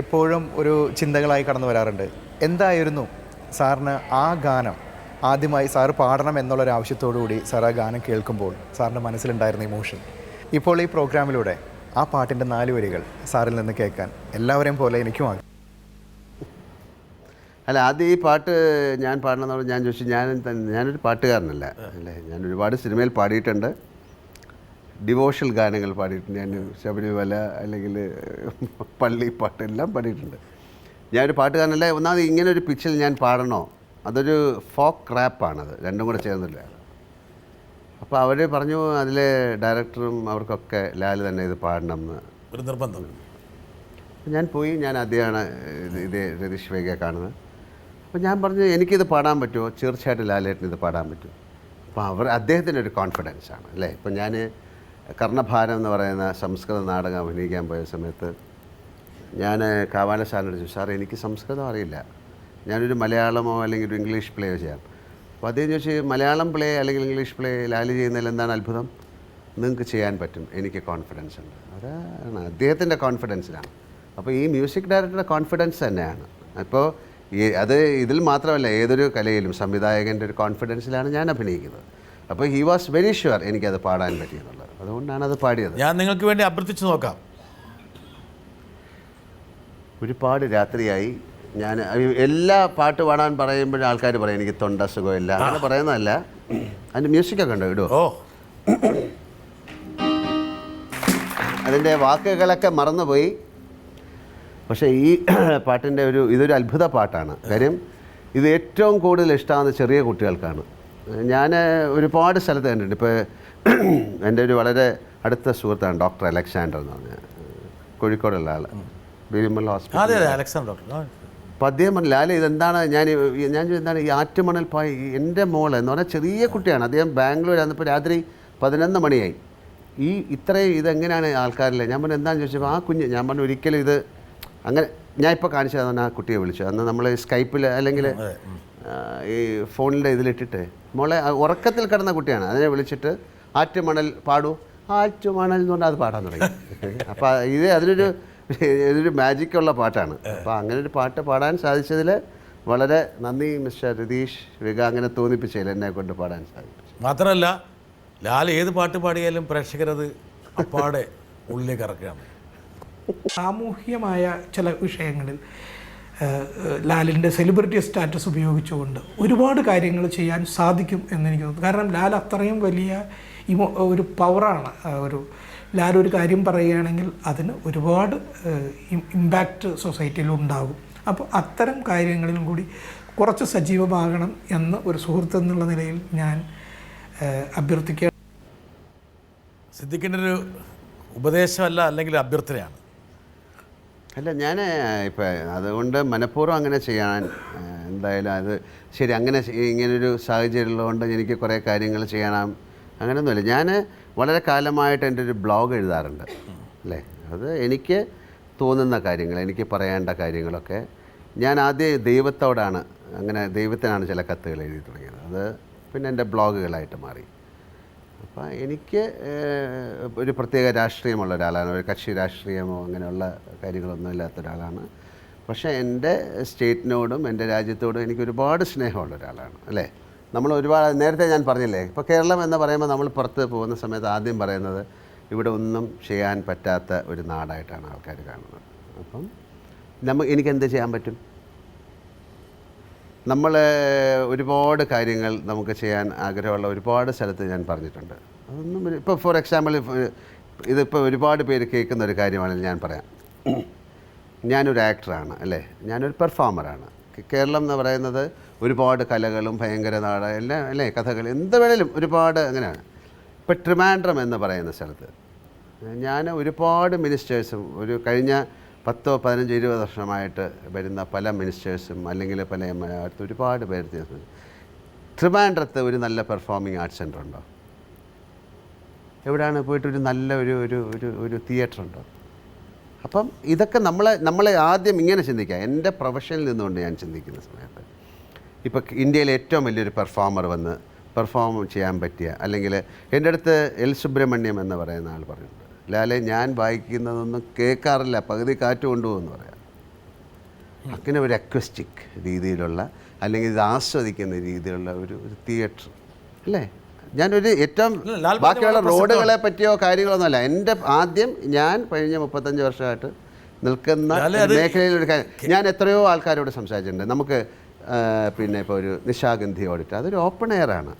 എപ്പോഴും ഒരു ചിന്തകളായി കടന്നു വരാറുണ്ട്, എന്തായിരുന്നു സാറിന് ആ ഗാനം ആദ്യമായി സാറ് പാടണം എന്നുള്ളൊരു ആവശ്യത്തോടു കൂടി സാർ ആ ഗാനം കേൾക്കുമ്പോൾ സാറിൻ്റെ മനസ്സിലുണ്ടായിരുന്ന ഇമോഷൻ ഇപ്പോൾ ഈ പ്രോഗ്രാമിലൂടെ ആ പാട്ടിൻ്റെ 4 വരികൾ സാറിൽ നിന്ന് കേൾക്കാൻ എല്ലാവരെയും പോലെ എനിക്കും ആകും. അല്ല, ആദ്യം ഈ പാട്ട് ഞാൻ പാടണമെന്ന് ഞാൻ ചോദിച്ചു. ഞാനൊരു പാട്ടുകാരനല്ല അല്ലേ. ഞാൻ ഒരുപാട് സിനിമയിൽ പാടിയിട്ടുണ്ട്, ഡിവോഷണൽ ഗാനങ്ങൾ പാടിയിട്ടുണ്ട്. ഞാൻ ശബരിമല അല്ലെങ്കിൽ പള്ളിപ്പാട്ട് എല്ലാം പാടിയിട്ടുണ്ട്. ഞാനൊരു പാട്ടുകാരനല്ല. ഒന്നാമത് ഇങ്ങനൊരു പിച്ചിൽ ഞാൻ പാടണോ, അതൊരു ഫോക്ക് റാപ്പാണത്, രണ്ടും കൂടെ ചേർന്നില്ല. അപ്പോൾ അവർ പറഞ്ഞു, അതിലെ ഡയറക്ടറും അവർക്കൊക്കെ ലാൽ തന്നെ ഇത് പാടണം എന്ന് ഒരു നിർബന്ധം. ഞാൻ പോയി. ഞാൻ ആദ്യമാണ് ഇത് രതീഷ് വേഗയെ കാണുന്നത്. അപ്പോൾ ഞാൻ പറഞ്ഞു, എനിക്കിത് പാടാൻ പറ്റുമോ? തീർച്ചയായിട്ടും ലാലേട്ടന് ഇത് പാടാൻ പറ്റും. അപ്പോൾ അദ്ദേഹത്തിനൊരു കോൺഫിഡൻസാണ് അല്ലേ. ഇപ്പോൾ ഞാൻ കർണഭാരം എന്ന് പറയുന്ന സംസ്കൃത നാടകം അഭിനയിക്കാൻ പോയ സമയത്ത് ഞാൻ കാവാല സാറിനോട് ചോദിച്ചു, സാർ എനിക്ക് സംസ്കൃതം അറിയില്ല, ഞാനൊരു മലയാളമോ അല്ലെങ്കിൽ ഒരു ഇംഗ്ലീഷ് പ്ലേയോ ചെയ്യാം. അപ്പോൾ അദ്ദേഹം ചോദിച്ചു, മലയാളം പ്ലേ അല്ലെങ്കിൽ ഇംഗ്ലീഷ് പ്ലേ ലാൽ ചെയ്യുന്നതിൽ എന്താണ് അത്ഭുതം? നിങ്ങൾക്ക് ചെയ്യാൻ പറ്റും, എനിക്ക് കോൺഫിഡൻസ് ഉണ്ട്. അതാണ് അദ്ദേഹത്തിൻ്റെ കോൺഫിഡൻസിലാണ്. അപ്പോൾ ഈ മ്യൂസിക് ഡയറക്ടറുടെ കോൺഫിഡൻസ് തന്നെയാണ്. അപ്പോൾ അത് ഇതിൽ മാത്രമല്ല, ഏതൊരു കലയിലും സംവിധായകൻ്റെ ഒരു കോൺഫിഡൻസിലാണ് ഞാൻ അഭിനയിക്കുന്നത്. അപ്പോൾ ഹി വാസ് വെരി ഷുവർ എനിക്കത് പാടാൻ പറ്റിയെന്നുള്ളത്. അതുകൊണ്ടാണ് അത് പാടിയത്. ഞാൻ നിങ്ങൾക്ക് വേണ്ടി അഭ്യർത്ഥിച്ച് നോക്കാം. ഒരുപാട് രാത്രിയായി. ഞാൻ എല്ലാ പാട്ട് പാടാൻ പറയുമ്പോഴും ആൾക്കാർ പറയും എനിക്ക് തൊണ്ട സുഖമില്ല, അങ്ങനെ പറയുന്നതല്ല. അതിൻ്റെ മ്യൂസിക്കൊക്കെ ഉണ്ടോ? ഇടുമോ? അതിൻ്റെ വാക്കുകളൊക്കെ മറന്നുപോയി. പക്ഷേ ഈ പാട്ടിൻ്റെ ഇതൊരു അത്ഭുത പാട്ടാണ്. കാര്യം ഇത് ഏറ്റവും കൂടുതൽ ഇഷ്ടമാകുന്ന ചെറിയ കുട്ടികൾക്കാണ്. ഞാൻ ഒരുപാട് സ്ഥലത്ത് കണ്ടിട്ടുണ്ട്. ഇപ്പോൾ എൻ്റെ ഒരു വളരെ അടുത്ത സുഹൃത്താണ് ഡോക്ടർ അലക്സാണ്ടർ എന്ന് പറഞ്ഞാൽ, കോഴിക്കോടുള്ള ആൾ, ബിരിമൽ ഹോസ്പിറ്റൽ. അപ്പോൾ അദ്ദേഹം പറഞ്ഞു, ലാൽ ഇതെന്താണ്? ഞാൻ എന്താണ് ഈ ആറ്റുമണൽ പായ? എൻ്റെ മോൾ എന്ന് പറഞ്ഞാൽ ചെറിയ കുട്ടിയാണ്. അദ്ദേഹം ബാംഗ്ലൂർ ആയിരുന്നപ്പോൾ രാത്രി 11 മണിയായി. ഇത്രയും ഇതെങ്ങനെയാണ് ആൾക്കാരിലെ? ഞാൻ പറഞ്ഞു എന്താണെന്ന് ചോദിച്ചപ്പോൾ ആ കുഞ്ഞ്, ഞാൻ പറഞ്ഞു ഒരിക്കലും ഇത് അങ്ങനെ, ഞാൻ ഇപ്പോൾ കാണിച്ചു തന്നെ ആ കുട്ടിയെ വിളിച്ചു. അന്ന് നമ്മൾ സ്കൈപ്പിൽ അല്ലെങ്കിൽ ഈ ഫോണിൻ്റെ ഇതിലിട്ടിട്ട്, മോളെ ഉറക്കത്തിൽ കിടന്ന കുട്ടിയാണ്, അതിനെ വിളിച്ചിട്ട് ആറ്റുമണൽ പാടൂ, ആറ്റുമണൽ എന്ന് പറഞ്ഞാൽ അത് പാടാൻ തുടങ്ങി. അപ്പോൾ ഇതൊരു മാജിക്കുള്ള പാട്ടാണ്. അപ്പോൾ അങ്ങനെ ഒരു പാട്ട് പാടാൻ സാധിച്ചതിൽ വളരെ നന്ദി മിസ്റ്റർ രതീഷ് വിക, അങ്ങനെ തോന്നിപ്പിച്ചതിൽ എന്നെ കൊണ്ട് പാടാൻ സാധിച്ചു. മാത്രമല്ല ലാൽ ഏത് പാട്ട് പാടിയാലും പ്രേക്ഷകരത് അപ്പാടെ ഉള്ളിലേക്ക് ഇറക്കുകയാണ്. സാമൂഹ്യമായ ചില വിഷയങ്ങളിൽ ലാലിൻ്റെ സെലിബ്രിറ്റി സ്റ്റാറ്റസ് ഉപയോഗിച്ചുകൊണ്ട് ഒരുപാട് കാര്യങ്ങൾ ചെയ്യാൻ സാധിക്കും എന്നെനിക്ക് തോന്നുന്നു. കാരണം ലാൽ അത്രയും വലിയ ഒരു പവറാണ്. ലാൽ ഒരു കാര്യം പറയുകയാണെങ്കിൽ അതിന് ഒരുപാട് ഇമ്പാക്റ്റ് സൊസൈറ്റിയിൽ ഉണ്ടാകും. അപ്പോൾ അത്തരം കാര്യങ്ങളിലും കൂടി കുറച്ച് സജീവമാകണം എന്ന് ഒരു സുഹൃത്ത് എന്നുള്ള നിലയിൽ ഞാൻ അഭ്യർത്ഥിക്കുക. സിദ്ദിഖിൻ്റെ ഒരു ഉപദേശമല്ല, അല്ലെങ്കിൽ അഭ്യർത്ഥനയാണ്. അല്ല, ഞാൻ ഇപ്പം അതുകൊണ്ട് മനഃപൂർവ്വം അങ്ങനെ ചെയ്യാൻ എന്തായാലും അത് ശരി, അങ്ങനെ ഇങ്ങനൊരു സാഹചര്യം ഉള്ളതുകൊണ്ട് എനിക്ക് കുറേ കാര്യങ്ങൾ ചെയ്യണം അങ്ങനെയൊന്നുമില്ല. ഞാൻ വളരെ കാലമായിട്ട് എൻ്റെ ഒരു ബ്ലോഗ് എഴുതാറുണ്ട് അല്ലേ. അത് എനിക്ക് തോന്നുന്ന കാര്യങ്ങൾ, എനിക്ക് പറയേണ്ട കാര്യങ്ങളൊക്കെ ഞാൻ ആദ്യം ദൈവത്തോടാണ്, അങ്ങനെ ദൈവത്തിനാണ് ചില കത്തുകൾ എഴുതി തുടങ്ങിയത്. അത് പിന്നെ എൻ്റെ ബ്ലോഗുകളായിട്ട് മാറി. അപ്പോൾ എനിക്ക് ഒരു പ്രത്യേക രാഷ്ട്രീയമുള്ള ഒരാളാണ്, ഒരു കക്ഷി രാഷ്ട്രീയമോ അങ്ങനെയുള്ള കാര്യങ്ങളൊന്നും ഇല്ലാത്ത ഒരാളാണ്. പക്ഷേ എൻ്റെ സ്റ്റേറ്റിനോടും എൻ്റെ രാജ്യത്തോടും എനിക്ക് ഒരുപാട് സ്നേഹമുള്ള ഒരാളാണ് അല്ലേ. നമ്മൾ ഒരുപാട് നേരത്തെ ഞാൻ പറഞ്ഞില്ലേ, ഇപ്പോൾ കേരളം എന്ന് പറയുമ്പോൾ നമ്മൾ പുറത്ത് പോകുന്ന സമയത്ത് ആദ്യം പറയുന്നത് ഇവിടെ ഒന്നും ചെയ്യാൻ പറ്റാത്ത ഒരു നാടായിട്ടാണ് ആൾക്കാർ കാണുന്നത്. അപ്പം എനിക്കെന്ത് ചെയ്യാൻ പറ്റും? നമ്മൾ ഒരുപാട് കാര്യങ്ങൾ നമുക്ക് ചെയ്യാൻ ആഗ്രഹമുള്ള ഒരുപാട് സ്ഥലത്ത് ഞാൻ പറഞ്ഞിട്ടുണ്ട്. അതൊന്നും ഇപ്പോൾ ഫോർ എക്സാമ്പിൾ ഇതിപ്പോൾ ഒരുപാട് പേര് കേൾക്കുന്ന ഒരു കാര്യമാണെങ്കിൽ ഞാൻ പറയാം. ഞാനൊരു ആക്ടറാണ് അല്ലേ, ഞാനൊരു പെർഫോമറാണ്. കേരളം എന്ന് പറയുന്നത് ഒരുപാട് കലകളും ഭയങ്കര നാട് എല്ലാം അല്ലേ, കഥകൾ എന്ത് വേണേലും ഒരുപാട് അങ്ങനെയാണ്. ഇപ്പോൾ ട്രിവാൻഡ്രം എന്ന് പറയുന്ന സ്ഥലത്ത് ഞാൻ ഒരുപാട് മിനിസ്റ്റേഴ്സും കഴിഞ്ഞ 10, 15, 20 വർഷമായിട്ട് വരുന്ന പല മിനിസ്റ്റേഴ്സും അല്ലെങ്കിൽ പല അടുത്ത് ഒരുപാട് പേര് ട്രിവാൻഡ്രത്ത് ഒരു നല്ല പെർഫോമിംഗ് ആർട്സ് സെൻ്റർ ഉണ്ടോ? എവിടെയാണ് പോയിട്ടൊരു നല്ല ഒരു തിയേറ്റർ ഉണ്ടോ? അപ്പം ഇതൊക്കെ നമ്മളെ ആദ്യം ഇങ്ങനെ ചിന്തിക്കുക. എൻ്റെ പ്രൊഫഷനിൽ നിന്നുകൊണ്ട് ഞാൻ ചിന്തിക്കുന്ന സമയത്ത് ഇപ്പോൾ ഇന്ത്യയിലെ ഏറ്റവും വലിയൊരു പെർഫോമർ വന്ന് പെർഫോം ചെയ്യാൻ പറ്റിയ, അല്ലെങ്കിൽ എൻ്റെ അടുത്ത് എൽ സുബ്രഹ്മണ്യം എന്ന് പറയുന്ന ആൾ പറഞ്ഞിട്ടുണ്ട്, ലാലെ ഞാൻ വായിക്കുന്നതൊന്നും കേൾക്കാറില്ല, പകുതി കാറ്റ് കൊണ്ടുപോകുമെന്ന് പറയാം. അങ്ങനെ ഒരു അക്വസ്റ്റിക് രീതിയിലുള്ള, അല്ലെങ്കിൽ ഇത് ആസ്വദിക്കുന്ന രീതിയിലുള്ള ഒരു തിയേറ്റർ അല്ലേ. ഞാനൊരു ഏറ്റവും ബാക്കിയുള്ള റോഡുകളെ പറ്റിയോ കാര്യങ്ങളൊന്നുമല്ല, എൻ്റെ ആദ്യം ഞാൻ കഴിഞ്ഞ 35 വർഷമായിട്ട് നിൽക്കുന്ന മേഖലയിലൊരു കാര്യം. ഞാൻ എത്രയോ ആൾക്കാരോട് സംസാരിച്ചിട്ടുണ്ട്. നമുക്ക് പിന്നെ ഇപ്പോൾ ഒരു നിശാഗന്ധി ഓഡിറ്റ്, അതൊരു ഓപ്പൺ എയറാണ്.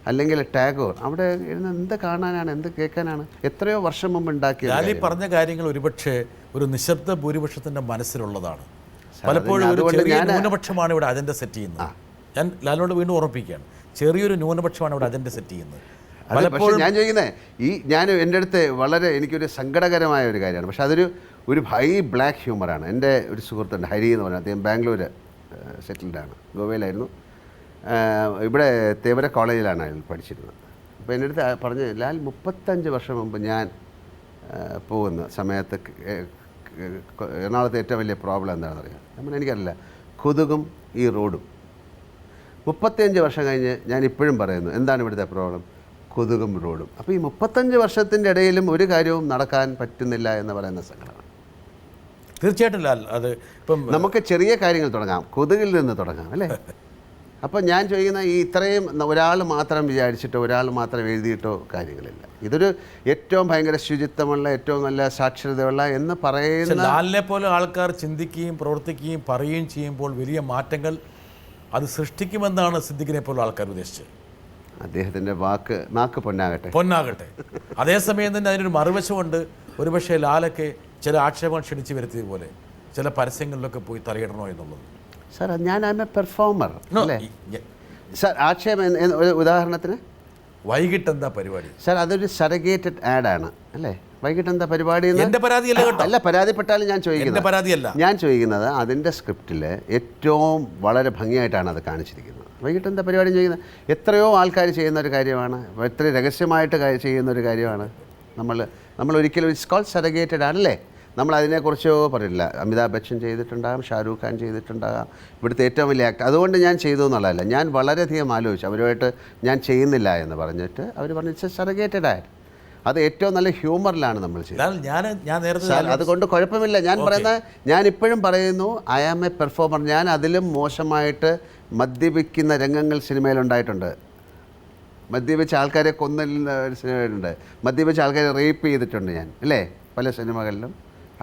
അല്ലെങ്കിൽ ടാഗോർ, അവിടെ ഇരുന്ന് എന്ത് കാണാനാണ്, എന്ത് കേൾക്കാനാണ്, എത്രയോ വർഷം മുമ്പ് ഉണ്ടാക്കിയത്. പറഞ്ഞ കാര്യങ്ങൾ ഒരുപക്ഷെ ഒരു നിശബ്ദ ഭൂരിപക്ഷത്തിൻ്റെ മനസ്സിലുള്ളതാണ്. പലപ്പോഴും ഒരു ചെറിയ ന്യൂനപക്ഷമാണ് ഇവിടെ അജണ്ട സെറ്റ് ചെയ്യുന്നത്. ഞാൻ ലാലിനോട് വീണ്ടും ഉറപ്പിക്കുകയാണ്, ചെറിയൊരു ന്യൂനപക്ഷമാണ് ഇവിടെ അജണ്ട സെറ്റ് ചെയ്യുന്നത്. പലപ്പോഴും ഞാൻ ചോദിക്കുന്നത് ഞാൻ എൻ്റെ അടുത്ത് വളരെ എനിക്കൊരു സങ്കടകരമായ ഒരു കാര്യമാണ്. പക്ഷെ അതൊരു ഹൈ ബ്ലാക്ക് ഹ്യൂമറാണ്. എൻ്റെ ഒരു സുഹൃത്തുണ്ട് ഹരി എന്ന് പറഞ്ഞാൽ, അദ്ദേഹം ബാംഗ്ലൂർ സെറ്റിൽഡാണ്, ഗോവയിലായിരുന്നു. ഇവിടെ തേവര കോളേജിലാണ് അയാൾ പഠിച്ചിരുന്നത്. അപ്പോൾ എൻ്റെ അടുത്ത് പറഞ്ഞ്, ലാൽ 35 വർഷം മുമ്പ് ഞാൻ പോകുന്ന സമയത്ത് എറണാകുളത്തെ ഏറ്റവും വലിയ പ്രോബ്ലം എന്താണെന്ന് അറിയാം. നമ്മൾ എനിക്കറിയില്ല, കൊതുകും ഈ റോഡും. 35 വർഷം കഴിഞ്ഞ് ഞാൻ ഇപ്പോഴും പറയുന്നു, എന്താണ് ഇവിടുത്തെ പ്രോബ്ലം? കൊതുകും റോഡും. അപ്പോൾ ഈ 35 വർഷത്തിൻ്റെ ഇടയിലും ഒരു കാര്യവും നടക്കാൻ പറ്റുന്നില്ല എന്ന് പറയുന്ന സങ്കടമാണ്. തീർച്ചയായിട്ടും ലാൽ, അത് ഇപ്പം നമുക്ക് ചെറിയ കാര്യങ്ങൾ തുടങ്ങാം, കൊതുകിൽ നിന്ന് തുടങ്ങാം അല്ലേ. അപ്പോൾ ഞാൻ ചോദിക്കുന്ന ഈ ഇത്രയും ഒരാൾ മാത്രം വിചാരിച്ചിട്ടോ ഒരാൾ മാത്രം എഴുതിയിട്ടോ കാര്യങ്ങളില്ല. ഇതൊരു ഏറ്റവും ഭയങ്കര ശുചിത്വമുള്ള, ഏറ്റവും നല്ല സാക്ഷരതയുള്ള എന്ന് പറയുന്ന ലാലിനെ പോലെ ആൾക്കാർ ചിന്തിക്കുകയും പ്രവർത്തിക്കുകയും പറയുകയും ചെയ്യുമ്പോൾ വലിയ മാറ്റങ്ങൾ അത് സൃഷ്ടിക്കുമെന്നാണ് സിദ്ദിഖിനെ പോലെ ആൾക്കാർ ഉദ്ദേശിച്ചത്. അദ്ദേഹത്തിൻ്റെ നാക്ക് പൊന്നാകട്ടെ. അതേസമയം തന്നെ അതിനൊരു മറുവശമുണ്ട്. ഒരുപക്ഷെ ലാലൊക്കെ ചില ആക്ഷേപങ്ങൾ ക്ഷണിച്ച് വരുത്തിയതുപോലെ ചില പരസ്യങ്ങളിലൊക്കെ പോയി തലയിടണോ എന്നുള്ളത്. സാർ, ഞാൻ ഐ എം എ പെർഫോമർ അല്ലേ സാർ. ആക്ഷേപം ഉദാഹരണത്തിന് വൈകിട്ട് എന്താ പരിപാടി? സാർ, അതൊരു സറഗേറ്റഡ് ആഡാണ് അല്ലേ. വൈകിട്ട് എന്താ പരിപാടി? എൻ്റെ പരാതിയല്ല കേട്ടോ. അല്ല, പരാതിപ്പെട്ടാലും ഞാൻ ചോദിക്കുന്നത് അതിൻ്റെ സ്ക്രിപ്റ്റിൽ ഏറ്റവും വളരെ ഭംഗിയായിട്ടാണ് അത് കാണിച്ചിരിക്കുന്നത്. വൈകിട്ട് എന്താ പരിപാടി ചെയ്യുന്നത് എത്രയോ ആൾക്കാർ ചെയ്യുന്ന ഒരു കാര്യമാണ്, എത്ര രഹസ്യമായിട്ട് ചെയ്യുന്ന ഒരു കാര്യമാണ്. നമ്മൾ ഒരിക്കലും ഇറ്റ്സ് കോൾഡ് സറഗേറ്റഡ് ആണല്ലേ. നമ്മൾ അതിനെക്കുറിച്ചോ പറയില്ല. അമിതാഭ് ബച്ചൻ ചെയ്തിട്ടുണ്ടാകാം, ഷാരൂഖ് ഖാൻ ചെയ്തിട്ടുണ്ടാകാം, ഇവിടുത്തെ ഏറ്റവും വലിയ ആക്ടർ. അതുകൊണ്ട് ഞാൻ ചെയ്തു എന്നുള്ളതല്ല, ഞാൻ വളരെയധികം ആലോചിച്ചു. അവരുമായിട്ട് ഞാൻ ചെയ്യുന്നില്ല എന്ന് പറഞ്ഞിട്ട് അവർ പറഞ്ഞു ഇറ്റ്സ് എ സറഗേറ്റഡ് ആഡ്. അത് ഏറ്റവും നല്ല ഹ്യൂമറിലാണ് നമ്മൾ ചെയ്യുന്നത്. അതുകൊണ്ട് കുഴപ്പമില്ല. ഞാൻ പറയുന്നത്, ഞാൻ ഇപ്പോഴും പറയുന്നു, ഐ ആം എ പെർഫോമർ. ഞാൻ അതിലും മോശമായിട്ട് മദ്യപിക്കുന്ന രംഗങ്ങൾ സിനിമയിലുണ്ടായിട്ടുണ്ട്. മദ്യപിച്ച ആൾക്കാരെ കൊന്നില്ല ഒരു സിനിമയിലുണ്ട്. മദ്യപിച്ച ആൾക്കാരെ റേപ്പ് ചെയ്തിട്ടുണ്ട് ഞാൻ അല്ലേ, പല സിനിമകളിലും.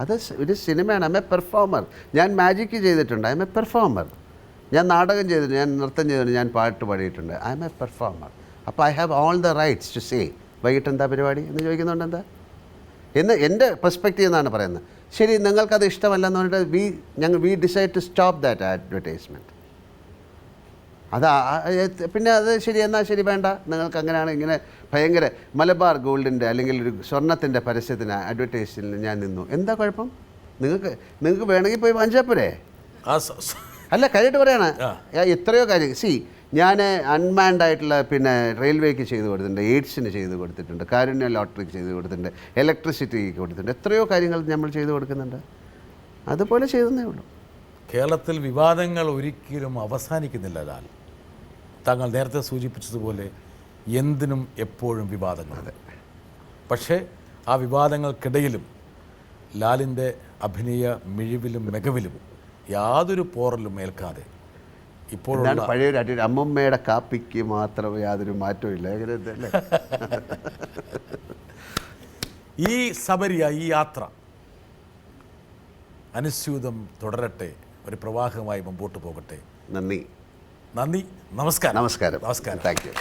അത് ഒരു സിനിമയാണ്. I am a performer. ഞാൻ മാജിക്ക് ചെയ്തിട്ടുണ്ട്, ഐ എം എ പെർഫോമർ. ഞാൻ നാടകം ചെയ്തിട്ടുണ്ട്, ഞാൻ നൃത്തം ചെയ്തിട്ടുണ്ട്, ഞാൻ പാട്ട് പാടിയിട്ടുണ്ട്, ഐ എം എ പെർഫോമർ. അപ്പോൾ I have all the rights to say വൈകിട്ട് എന്താ പരിപാടി എന്ന് ചോദിക്കുന്നുണ്ട്. എന്താ എന്ന് എൻ്റെ പെർസ്പെക്റ്റീവ് എന്നാണ് പറയുന്നത്. ശരി, നിങ്ങൾക്കത് ഇഷ്ടമല്ലെന്ന് പറഞ്ഞിട്ട് we decide to stop that advertisement. പിന്നെ അത് ശരി, എന്നാൽ ശരി, വേണ്ട, നിങ്ങൾക്ക് അങ്ങനെയാണ് ഇങ്ങനെ ഭയങ്കര മലബാർ ഗോൾഡിൻ്റെ അല്ലെങ്കിൽ ഒരു സ്വർണത്തിൻ്റെ പരസ്യത്തിന് അഡ്വർടൈസിന് ഞാൻ നിന്നു. എന്താ കുഴപ്പം? നിങ്ങൾക്ക് വേണമെങ്കിൽ പോയി വാങ്ങിച്ചാൽ പോരെ. അല്ല, കഴിഞ്ഞിട്ട് പറയാണ് എത്രയോ കാര്യം. ഞാൻ അൺമാൻഡ് ആയിട്ടുള്ള പിന്നെ റെയിൽവേക്ക് ചെയ്ത് കൊടുത്തിട്ടുണ്ട്, എയ്ഡ്സിന് ചെയ്ത് കൊടുത്തിട്ടുണ്ട്, കാരുണ്യ ലോട്ടറിക്ക് ചെയ്ത് കൊടുത്തിട്ടുണ്ട്, ഇലക്ട്രിസിറ്റിക്ക് കൊടുത്തിട്ടുണ്ട്, എത്രയോ കാര്യങ്ങൾ നമ്മൾ ചെയ്ത് കൊടുക്കുന്നുണ്ട്. അതുപോലെ ചെയ്തതേ ഉള്ളൂ. കേരളത്തിൽ വിവാദങ്ങൾ ഒരിക്കലും അവസാനിക്കുന്നില്ല ലാൽ. താങ്കൾ നേരത്തെ സൂചിപ്പിച്ചതുപോലെ എന്തിനും എപ്പോഴും വിവാദങ്ങളുണ്ട്. പക്ഷേ ആ വിവാദങ്ങൾക്കിടയിലും ലാലിൻ്റെ അഭിനയ മിഴിവിലും മികവിലും യാതൊരു പോറലും ഏൽക്കാതെ ഇപ്പോഴുള്ള പഴയൊരു അമ്മമ്മയുടെ കാപ്പിക്ക് മാത്രം യാതൊരു മാറ്റവും ഇല്ല. എങ്ങനെ ഈ സബരിയ, ഈ യാത്ര അനുസ്യൂതം തുടരട്ടെ, ഒരു പ്രവാഹമായി മുമ്പോട്ട് പോകട്ടെ. നന്ദി. നമസ്കാരം. നമസ്കാരം. Thank you.